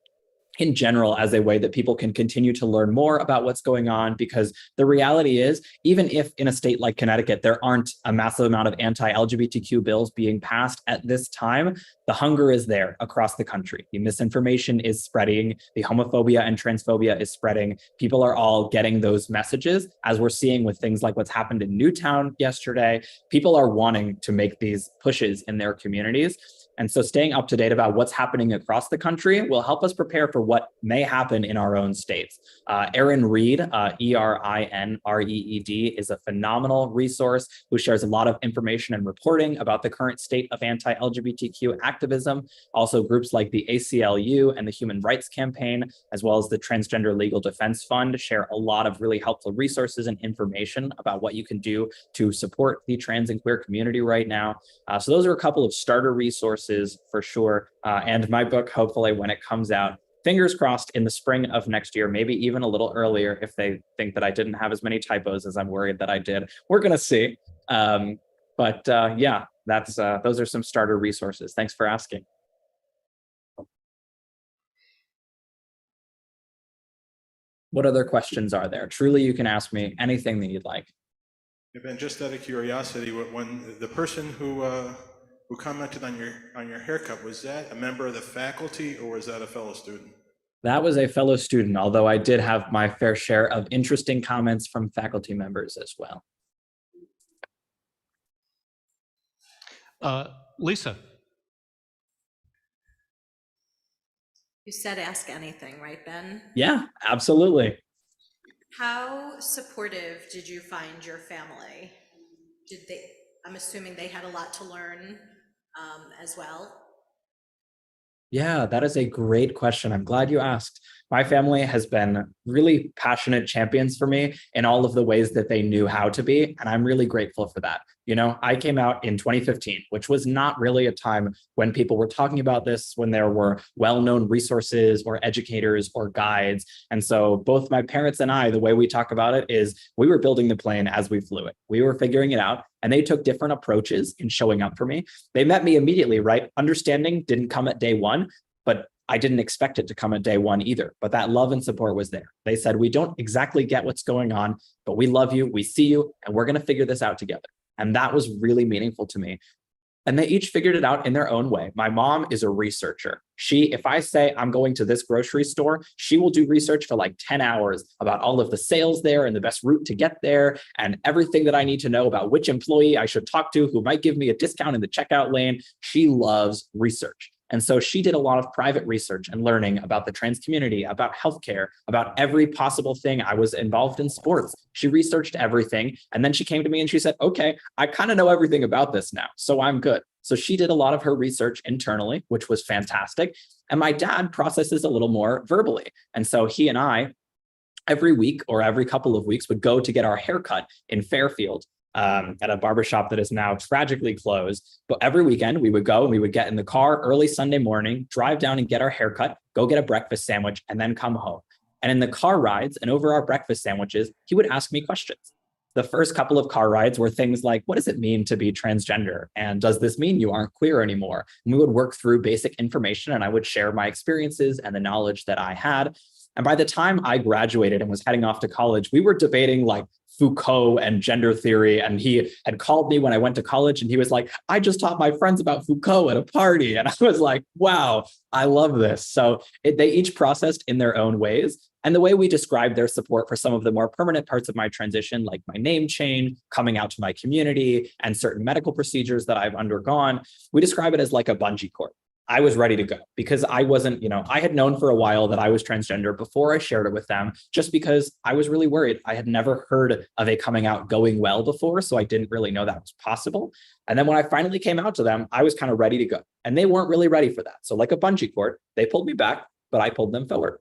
S9: in general as a way that people can continue to learn more about what's going on, because the reality is, even if in a state like Connecticut, there aren't a massive amount of anti-LGBTQ bills being passed at this time, the hunger is there across the country. The misinformation is spreading, the homophobia and transphobia is spreading. People are all getting those messages, as we're seeing with things like what's happened in Newtown yesterday. People are wanting to make these pushes in their communities. And so staying up to date about what's happening across the country will help us prepare for what may happen in our own states. Erin Reed, ERINREED, is a phenomenal resource who shares a lot of information and reporting about the current state of anti-LGBTQ activism. Also, groups like the ACLU and the Human Rights Campaign, as well as the Transgender Legal Defense Fund, share a lot of really helpful resources and information about what you can do to support the trans and queer community right now. So those are a couple of starter resources for sure. And my book, hopefully when it comes out, fingers crossed, in the spring of next year, maybe even a little earlier if they think that I didn't have as many typos as I'm worried that I did. We're gonna see. Yeah, that's those are some starter resources. Thanks for asking. What other questions are there? Truly, you can ask me anything that you'd like.
S10: Yeah, Ben, just out of curiosity, when the person who commented on your haircut, was that a member of the faculty or was that a fellow student?
S9: That was a fellow student, although I did have my fair share of interesting comments from faculty members as well.
S2: Lisa.
S5: You said ask anything, right, Ben?
S9: Yeah, absolutely.
S5: How supportive did you find your family? I'm assuming they had a lot to learn as well.
S9: Yeah, that is a great question. I'm glad you asked. My family has been really passionate champions for me in all of the ways that they knew how to be, and I'm really grateful for that. You know, I came out in 2015, which was not really a time when people were talking about this, when there were well-known resources or educators or guides. And so both my parents and I, the way we talk about it is we were building the plane as we flew it. We were figuring it out, and they took different approaches in showing up for me. They met me immediately, right? Understanding didn't come at day one, but I didn't expect it to come at day one either, but that love and support was there. They said, we don't exactly get what's going on, but we love you, we see you, and we're gonna figure this out together. And that was really meaningful to me. And they each figured it out in their own way. My mom is a researcher. If I say I'm going to this grocery store, she will do research for like 10 hours about all of the sales there and the best route to get there and everything that I need to know about which employee I should talk to who might give me a discount in the checkout lane. She loves research. And so she did a lot of private research and learning about the trans community, about healthcare, about every possible thing. I was involved in sports. She researched everything. And then she came to me and she said, okay, I kind of know everything about this now, so I'm good. So she did a lot of her research internally, which was fantastic. And my dad processes a little more verbally. And so he and I, every week or every couple of weeks, would go to get our haircut in Fairfield at a barbershop that is now tragically closed. But every weekend we would go and we would get in the car early Sunday morning, drive down and get our haircut, go get a breakfast sandwich, and then come home. And in the car rides and over our breakfast sandwiches, he would ask me questions. The first couple of car rides were things like, what does it mean to be transgender? And does this mean you aren't queer anymore? And we would work through basic information and I would share my experiences and the knowledge that I had. And by the time I graduated and was heading off to college, we were debating like Foucault and gender theory. And he had called me when I went to college and he was like, I just taught my friends about Foucault at a party. And I was like, wow, I love this. So they each processed in their own ways. And the way we describe their support for some of the more permanent parts of my transition, like my name change, coming out to my community, and certain medical procedures that I've undergone, we describe it as like a bungee cord. I was ready to go because I wasn't, I had known for a while that I was transgender before I shared it with them, just because I was really worried. I had never heard of a coming out going well before, so I didn't really know that was possible. And then when I finally came out to them, I was kind of ready to go. And they weren't really ready for that. So like a bungee cord, they pulled me back, but I pulled them forward.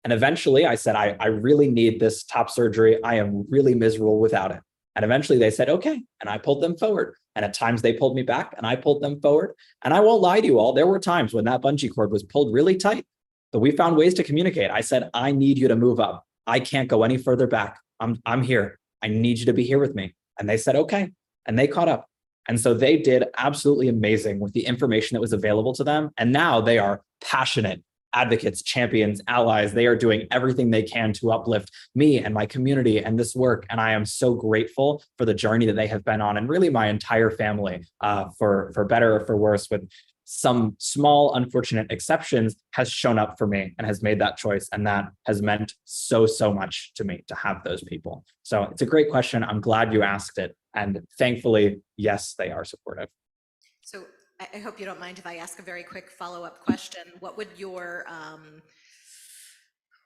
S9: And eventually I said, I really need this top surgery. I am really miserable without it. And eventually they said, okay. And I pulled them forward. And at times they pulled me back and I pulled them forward. And I won't lie to you all, there were times when that bungee cord was pulled really tight, but we found ways to communicate. I said, I need you to move up. I can't go any further back. I'm here. I need you to be here with me. And they said, okay. And they caught up. And so they did absolutely amazing with the information that was available to them. And now they are passionate advocates, champions, allies. They are doing everything they can to uplift me and my community and this work. And I am so grateful for the journey that they have been on, and really my entire family, for better or for worse, with some small unfortunate exceptions, has shown up for me and has made that choice. And that has meant so much to me to have those people. So it's a great question. I'm glad you asked it. And thankfully, yes, they are supportive.
S5: So I hope you don't mind if I ask a very quick follow-up question. What would your,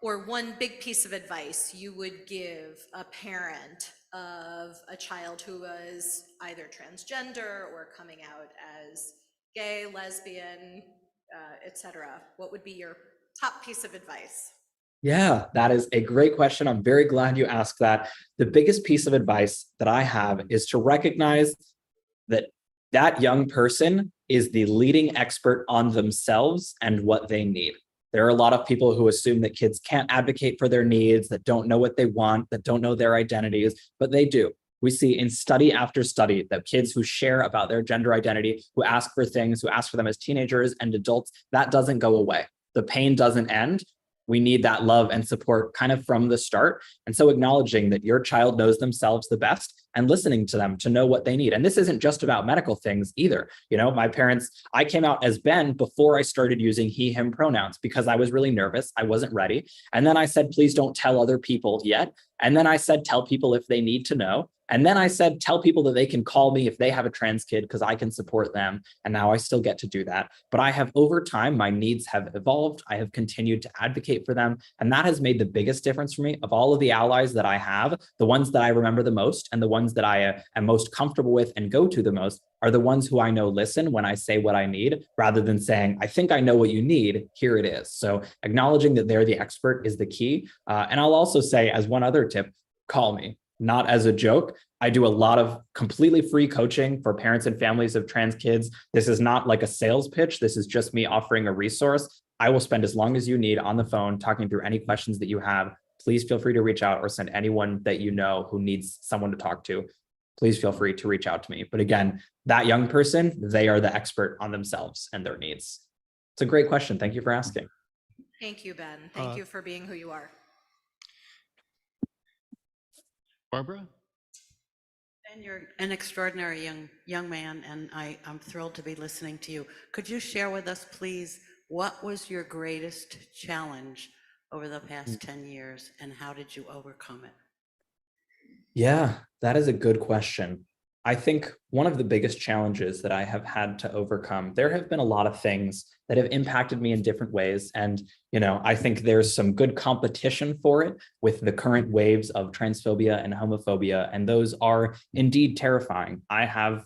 S5: or one big piece of advice you would give a parent of a child who was either transgender or coming out as gay, lesbian, etc.? What would be your top piece of advice?
S9: Yeah, that is a great question. I'm very glad you asked that. The biggest piece of advice that I have is to recognize that that young person is the leading expert on themselves and what they need. There are a lot of people who assume that kids can't advocate for their needs, that don't know what they want, that don't know their identities, but they do. We see in study after study that kids who share about their gender identity, who ask for things, who ask for them as teenagers and adults, that doesn't go away. The pain doesn't end. We need that love and support kind of from the start. And so acknowledging that your child knows themselves the best and listening to them to know what they need. And this isn't just about medical things either. My parents, I came out as Ben before I started using he, him pronouns because I was really nervous. I wasn't ready. And then I said, please don't tell other people yet. And then I said, tell people if they need to know. And then I said, tell people that they can call me if they have a trans kid because I can support them. And now I still get to do that. But I have, over time, my needs have evolved. I have continued to advocate for them. And that has made the biggest difference for me. Of all of the allies that I have, the ones that I remember the most and the ones that I am most comfortable with and go to the most are the ones who I know listen when I say what I need, rather than saying, I think I know what you need, here it is. So acknowledging that they're the expert is the key. And I'll also say, as one other tip, call me. Not as a joke. I do a lot of completely free coaching for parents and families of trans kids. This is not like a sales pitch. This is just me offering a resource. I will spend as long as you need on the phone talking through any questions that you have. Please feel free to reach out or send anyone that you know who needs someone to talk to. Please feel free to reach out to me. But again, that young person, they are the expert on themselves and their needs. It's a great question. Thank you for asking.
S5: Thank you, Ben. Thank you for being who you are.
S2: Barbara?
S12: Ben, you're an extraordinary young man, and I'm thrilled to be listening to you. Could you share with us, please, what was your greatest challenge over the past 10 years, and how did you overcome it?
S9: Yeah, that is a good question. I think one of the biggest challenges that I have had to overcome, there have been a lot of things that have impacted me in different ways. And, I think there's some good competition for it with the current waves of transphobia and homophobia. And those are indeed terrifying. I have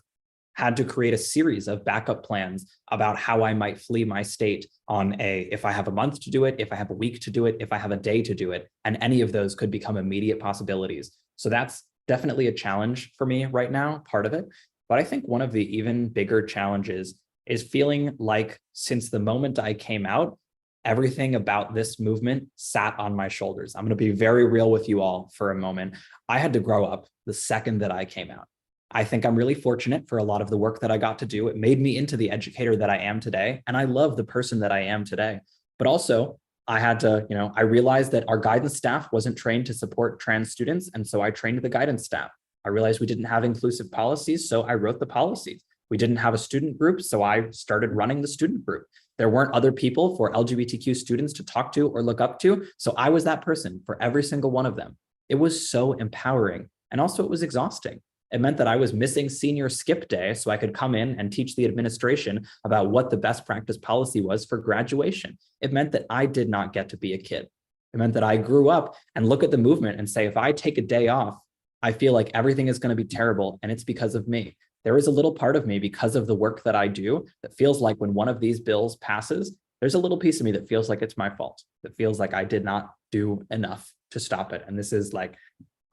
S9: had to create a series of backup plans about how I might flee my state if I have a month to do it, if I have a week to do it, if I have a day to do it, and any of those could become immediate possibilities. So that's definitely a challenge for me right now, part of it. But I think one of the even bigger challenges is feeling like since the moment I came out, everything about this movement sat on my shoulders. I'm going to be very real with you all for a moment. I had to grow up the second that I came out. I think I'm really fortunate for a lot of the work that I got to do. It made me into the educator that I am today. And I love the person that I am today. But also, I had to, I realized that our guidance staff wasn't trained to support trans students. And so I trained the guidance staff. I realized we didn't have inclusive policies, so I wrote the policies. We didn't have a student group, so I started running the student group. There weren't other people for LGBTQ students to talk to or look up to, so I was that person for every single one of them. It was so empowering, and also it was exhausting. It meant that I was missing senior skip day so I could come in and teach the administration about what the best practice policy was for graduation. It meant that I did not get to be a kid. It meant that I grew up and look at the movement and say, if I take a day off, I feel like everything is going to be terrible, and it's because of me. There is a little part of me, because of the work that I do, that feels like when one of these bills passes, there's a little piece of me that feels like it's my fault, that feels like I did not do enough to stop it. And this is like,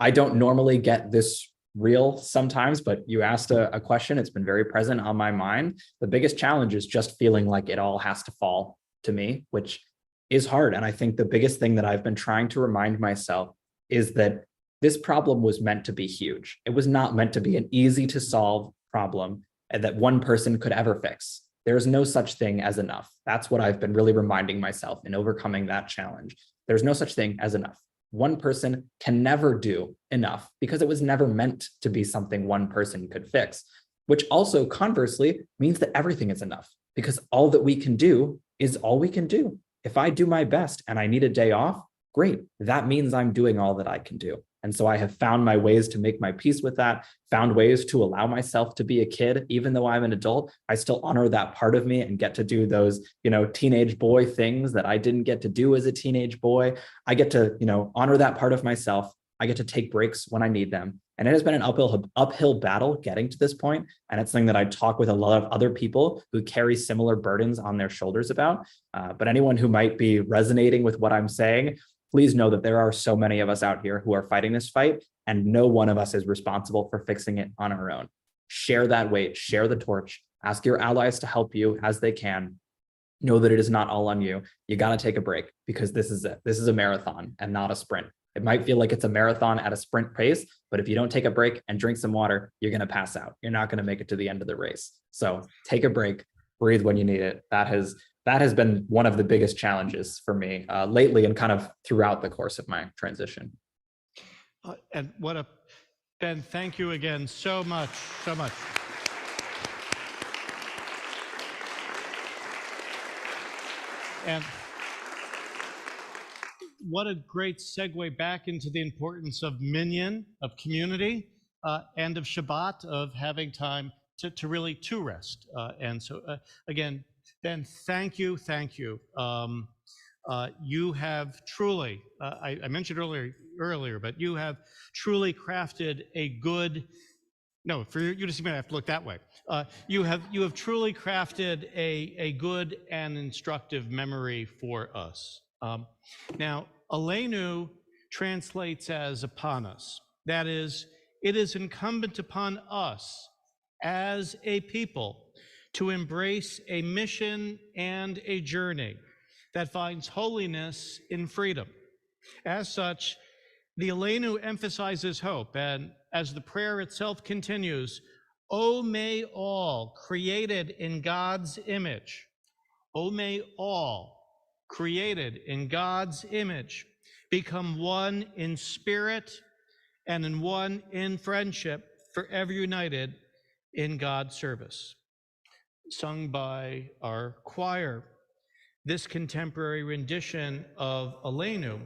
S9: I don't normally get this real sometimes, but you asked a question, it's been very present on my mind. The biggest challenge is just feeling like it all has to fall to me, which is hard. And I think the biggest thing that I've been trying to remind myself is that this problem was meant to be huge. It was not meant to be an easy to solve problem that one person could ever fix. There's no such thing as enough. That's what I've been really reminding myself in overcoming that challenge. There's no such thing as enough. One person can never do enough because it was never meant to be something one person could fix, which also conversely means that everything is enough because all that we can do is all we can do. If I do my best and I need a day off, great. That means I'm doing all that I can do. And so I have found my ways to make my peace with that, found ways to allow myself to be a kid. Even though I'm an adult, I still honor that part of me and get to do those, teenage boy things that I didn't get to do as a teenage boy. I get to, honor that part of myself. I get to take breaks when I need them. And it has been an uphill battle getting to this point. And it's something that I talk with a lot of other people who carry similar burdens on their shoulders about. But anyone who might be resonating with what I'm saying, please know that there are so many of us out here who are fighting this fight, and no one of us is responsible for fixing it on our own. Share that weight, share the torch, ask your allies to help you as they can. Know that it is not all on you. You got to take a break because this is it. This is a marathon and not a sprint. It might feel like it's a marathon at a sprint pace, but if you don't take a break and drink some water, you're going to pass out. You're not going to make it to the end of the race. So take a break, breathe when you need it. That has been one of the biggest challenges for me lately and kind of throughout the course of my transition.
S2: And Ben, thank you again so much, so much. And what a great segue back into the importance of minyan, of community, and of Shabbat, of having time to really rest. And so again, Ben, thank you. You have truly, I mentioned earlier, but you have truly crafted a good, no, for you to see me, I have to look that way. You have truly crafted a good and instructive memory for us. Now, Aleinu translates as upon us. That is, it is incumbent upon us as a people to embrace a mission and a journey that finds holiness in freedom. As such, the Aleinu emphasizes hope, and as the prayer itself continues, "O may all created in God's image, O may all created in God's image become one in spirit and in one in friendship, forever united in God's service." Sung by our choir, this contemporary rendition of Aleinu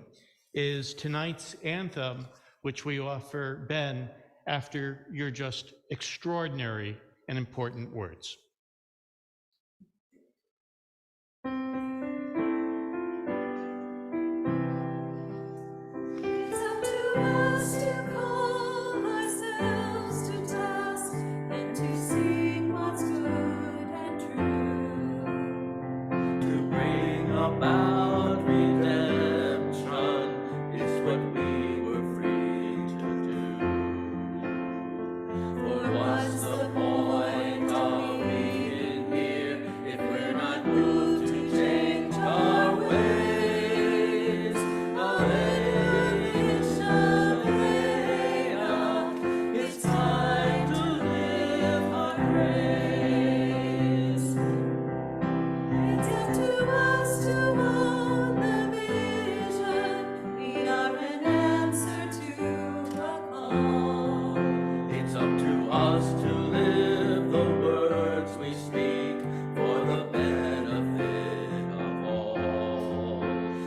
S2: is tonight's anthem, which we offer Ben after your just extraordinary and important words.
S1: Us to call ourselves to task and to seek
S4: It's up to us to live the words we speak for the benefit of all.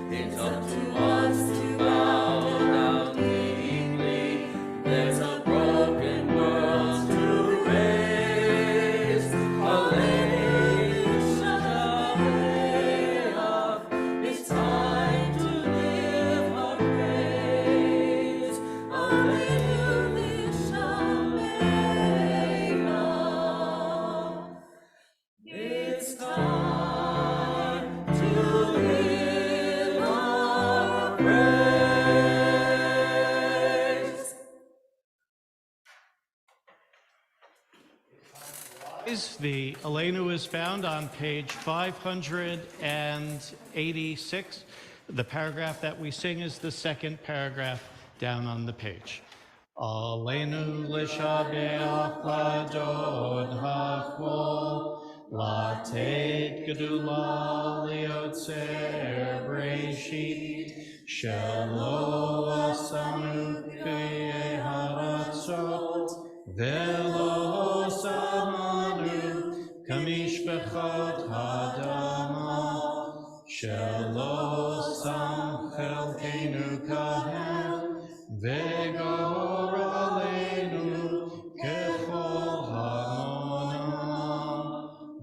S4: It's up to us to bow down deeply. There's a broken world to raise. Alleluia, it's time to live our praise. Alleluia. It's time to live our praise.
S2: The Elenu is found on page 586. The paragraph that we sing is the second paragraph down on the page. Elenu l'shabeach l'adon ha'kol, latet gedula liotzer breshit, shelo asanu k'yeh haratzot, velo samanu kamishpechot hadama, shelo sam chelkeinu kahem, Vegor aleinu kechol hamonam,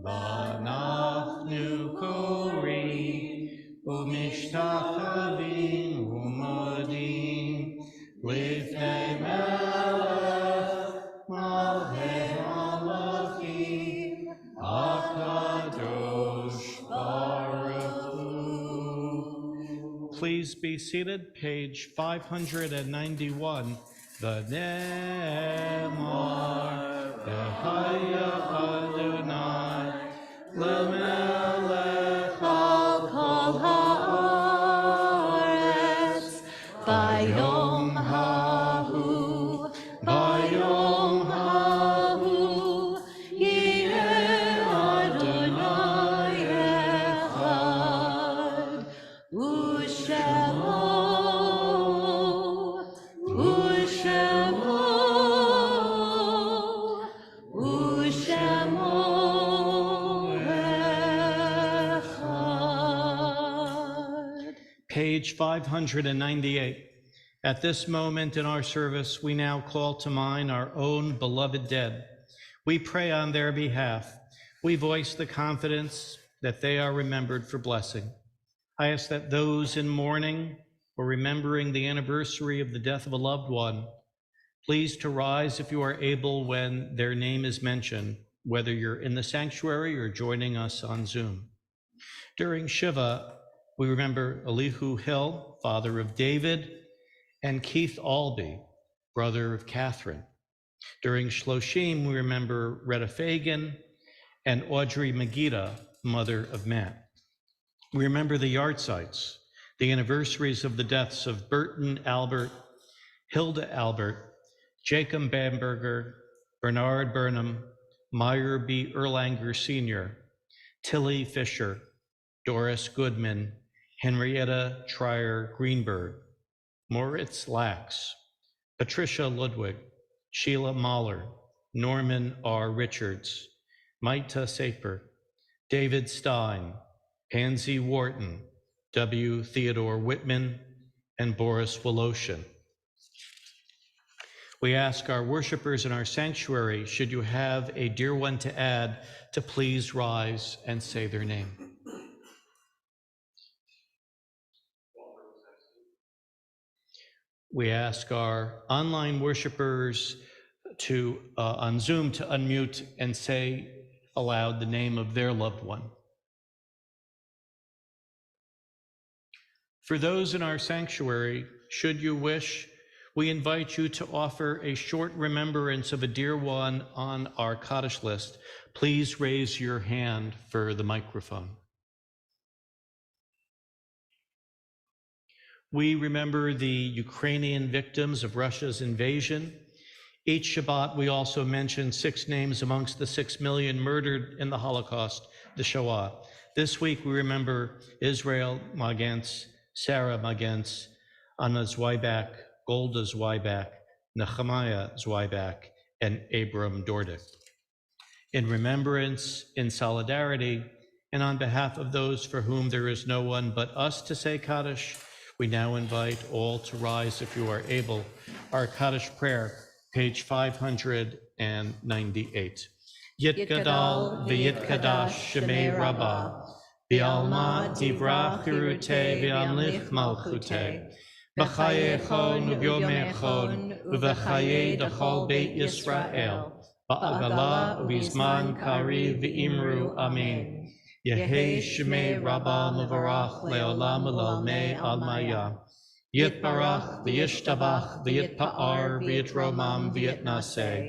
S2: v'anachnu korim u'mishtachavim u'modim lifnei melech malchei hamachim hakadosh baruch hu. Please be seated. Page 591. The Nemar, Behaya Adonai, Lemelech al kol haaretz, Bayom hahu, Bayom hahu, Yeh Adonai echad. Ushemo, Ushemo, Ushemo echad. Page 598. At this moment in our service, we now call to mind our own beloved dead. We pray on their behalf. We voice the confidence that they are remembered for blessing. I ask that those in mourning or remembering the anniversary of the death of a loved one, please to rise if you are able when their name is mentioned, whether you're in the sanctuary or joining us on Zoom. During Shiva, we remember Elihu Hill, father of David, and Keith Albee, brother of Catherine. During Shloshim, we remember Retta Fagan and Audrey Megiddo, mother of Matt. We remember the yahrzeits, the anniversaries of the deaths of Burton Albert, Hilda Albert, Jacob Bamberger, Bernard Burnham, Meyer B. Erlanger Sr., Tilly Fisher, Doris Goodman, Henrietta Trier Greenberg, Moritz Lax, Patricia Ludwig, Sheila Mahler, Norman R. Richards, Maita Saper, David Stein, Pansy Wharton, W. Theodore Whitman, and Boris Woloshin. We ask our worshipers in our sanctuary, should you have a dear one to add, to please rise and say their name. We ask our online worshipers to, on Zoom, to unmute and say aloud the name of their loved one. For those in our sanctuary, should you wish, we invite you to offer a short remembrance of a dear one on our Kaddish list. Please raise your hand for the microphone. We remember the Ukrainian victims of Russia's invasion Each Shabbat, we also mention 6 names amongst the 6 million murdered in the Holocaust, the Shoah. This week, we remember Israel Magenz, Sarah Magenz, Anna Zweibach, Golda Zweibach, Nehemiah Zweibach, and Abram Dordick. In remembrance, in solidarity, and on behalf of those for whom there is no one but us to say Kaddish, we now invite all to rise if you are able. Our Kaddish prayer, page 598. Yitgadal v'yitkadash shemei Rabbah, v'alma divrach chirutei v'amlich malchutei, b'chayechon u'byomechon u'v'chayei dachol beit Yisrael, ba'agala u'bizman kari v'imru amen. Yehei shemei Rabbah mevarach le'olam u'lalmei almaya. Yitbarach v'yishtabach v'yitpa'ar v'yitromam v'yitnaseh.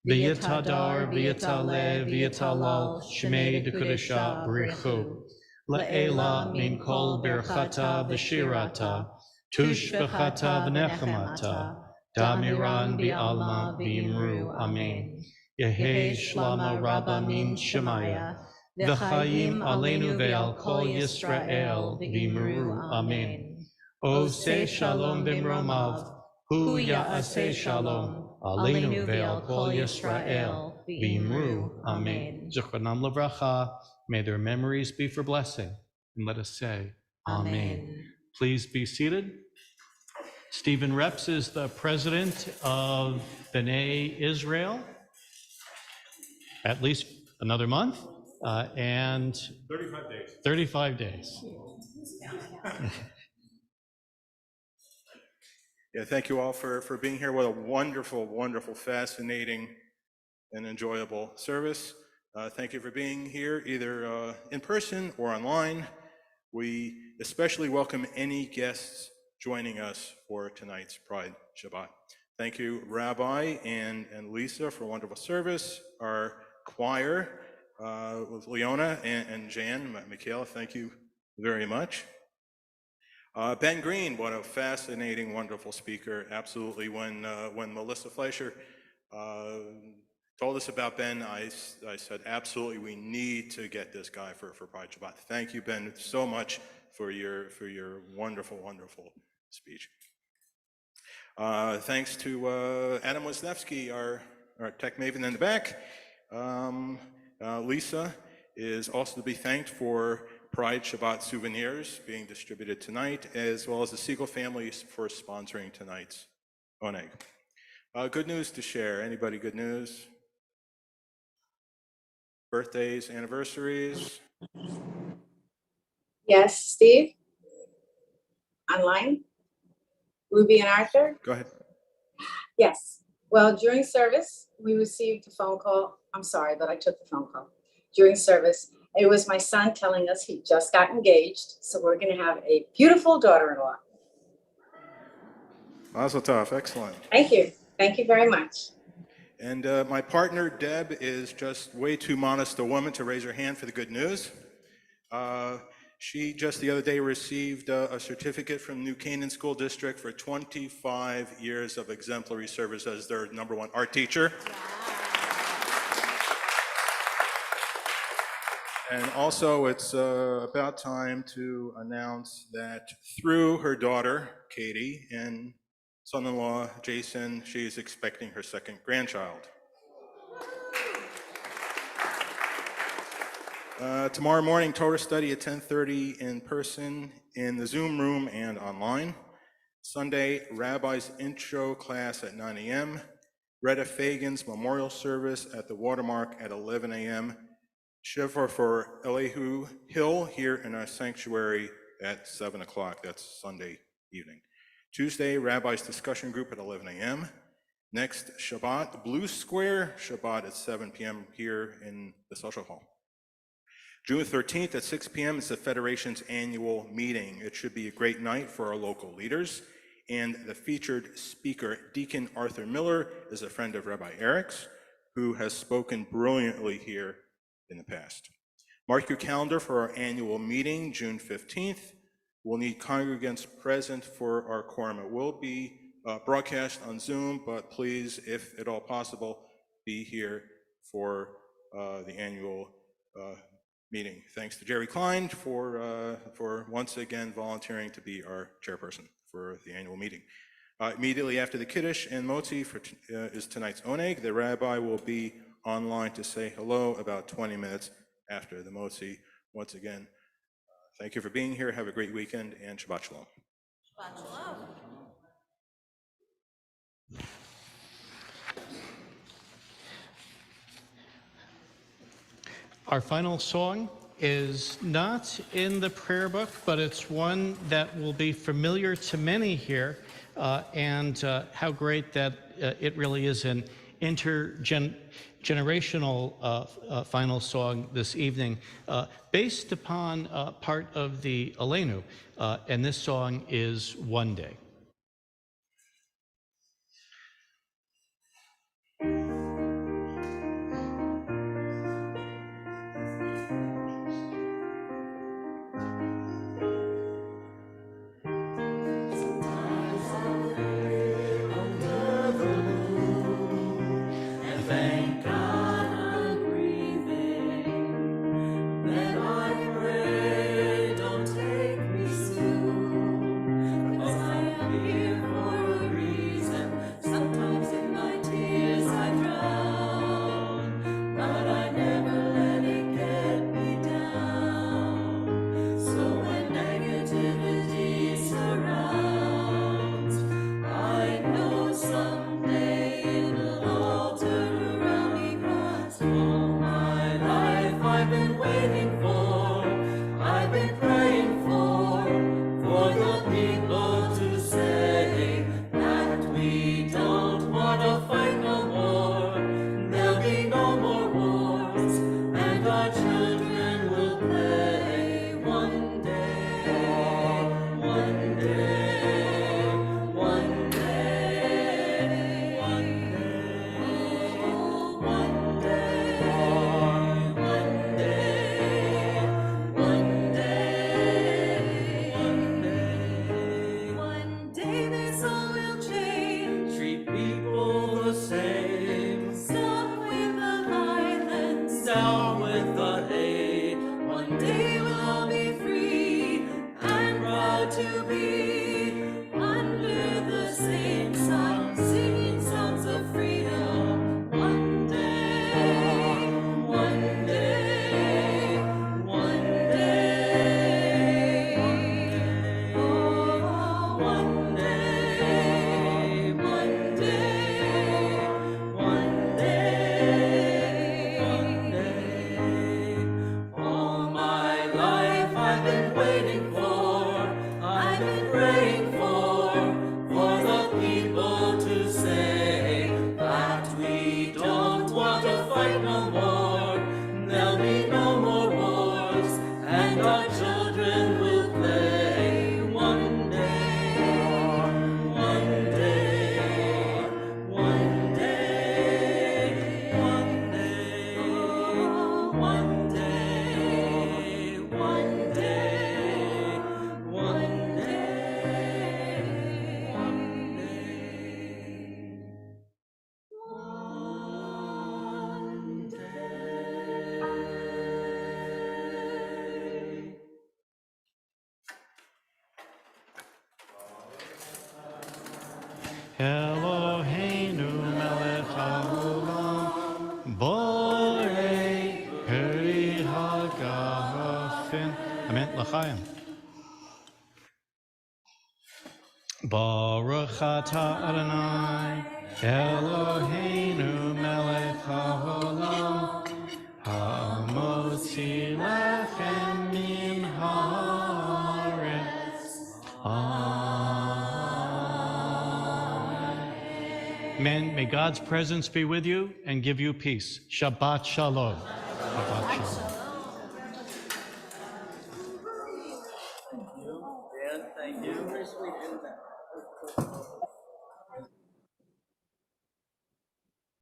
S2: V'yitadar v'yitale v'yitalal shmei d'kudesha b'richu. Le'ela min kol birchata v'shirata. Tush b'chata v'nechemata. Damiran v'alma v'imru amen. Yehei shlama rabba min shemaya. V'chayim aleinu ve'al kol Yisrael v'imru amen. Oseh shalom b'mromav, hu ya'aseh shalom, aleinu ve'al kol Yisrael, v'imru, amen. Zichronam levracha, may their memories be for blessing, and let us say, amen. Please be seated. Stephen Reps is the president of B'nai Israel, at least another month, and
S10: 35 days.
S2: 35 days.
S10: Yeah, thank you all for being here. What a wonderful, wonderful, fascinating, and enjoyable service. Thank you for being here, either in person or online. We especially welcome any guests joining us for tonight's Pride Shabbat. Thank you, Rabbi and Lisa, for a wonderful service. Our choir with Leona and Jan, Michaela, thank you very much. Ben Green, what a fascinating, wonderful speaker. Absolutely. When Melissa Fleischer told us about Ben, I said, absolutely, we need to get this guy for Pride Shabbat. Thank you, Ben, so much for your wonderful, wonderful speech. Thanks to Adam Wisniewski, our tech maven in the back. Lisa is also to be thanked for Pride Shabbat souvenirs being distributed tonight, as well as the Siegel family for sponsoring tonight's Oneg. Good news to share. Anybody good news? Birthdays, anniversaries?
S7: Yes, Steve? Online? Ruby and Arthur?
S10: Go ahead.
S7: Yes. Well, during service, we received a phone call. I'm sorry, but I took the phone call. During service, it was my son telling us he just got engaged, so we're going to have a beautiful daughter-in-law.
S10: Mazel tov, excellent.
S7: Thank you. Thank you very much.
S10: And my partner, Deb, is just way too modest a woman to raise her hand for the good news. She just the other day received a certificate from New Canaan School District for 25 years of exemplary service as their #1 art teacher. And also, it's about time to announce that through her daughter, Katie, and son-in-law, Jason, she is expecting her second grandchild. Tomorrow morning, Torah study at 10:30 in person in the Zoom room and online. Sunday, Rabbi's intro class at 9 a.m. Retta Fagan's memorial service at the Watermark at 11 a.m. Shiva for Elihu Hill here in our sanctuary at 7 o'clock. That's Sunday evening. Tuesday, Rabbi's discussion group at 11 a.m. Next Shabbat, Blue Square Shabbat at 7 p.m. here in the social hall. June 13th at 6 p.m. is the Federation's annual meeting. It should be a great night for our local leaders. And the featured speaker, Deacon Arthur Miller, is a friend of Rabbi Eric's, who has spoken brilliantly here in the past. Mark your calendar for our annual meeting, June 15th. We'll need congregants present for our quorum. It will be broadcast on Zoom, but please, if at all possible, be here for the annual meeting. Thanks to Jerry Klein for once again volunteering to be our chairperson for the annual meeting. Immediately after the Kiddush and Motzi is tonight's Oneg. The rabbi will be online to say hello about 20 minutes after the Motzi. Once again, thank you for being here. Have a great weekend and Shabbat Shalom.
S12: Shabbat Shalom.
S2: Our final song is not in the prayer book, but it's one that will be familiar to many here, and how great that it really is an intergenerational final song this evening, based upon part of the Aleinu, and this song is One Day. Eloheinu melech haolam, borei peri hagafin. Amen. L'chaim. Baruch atah Adonai, Eloheinu melech haolam, hamotzi lechem min haaretz. Amen. May God's presence be with you and give you peace. Shabbat shalom. Shabbat shalom.
S4: Thank you. Dan, thank you. Very sweet.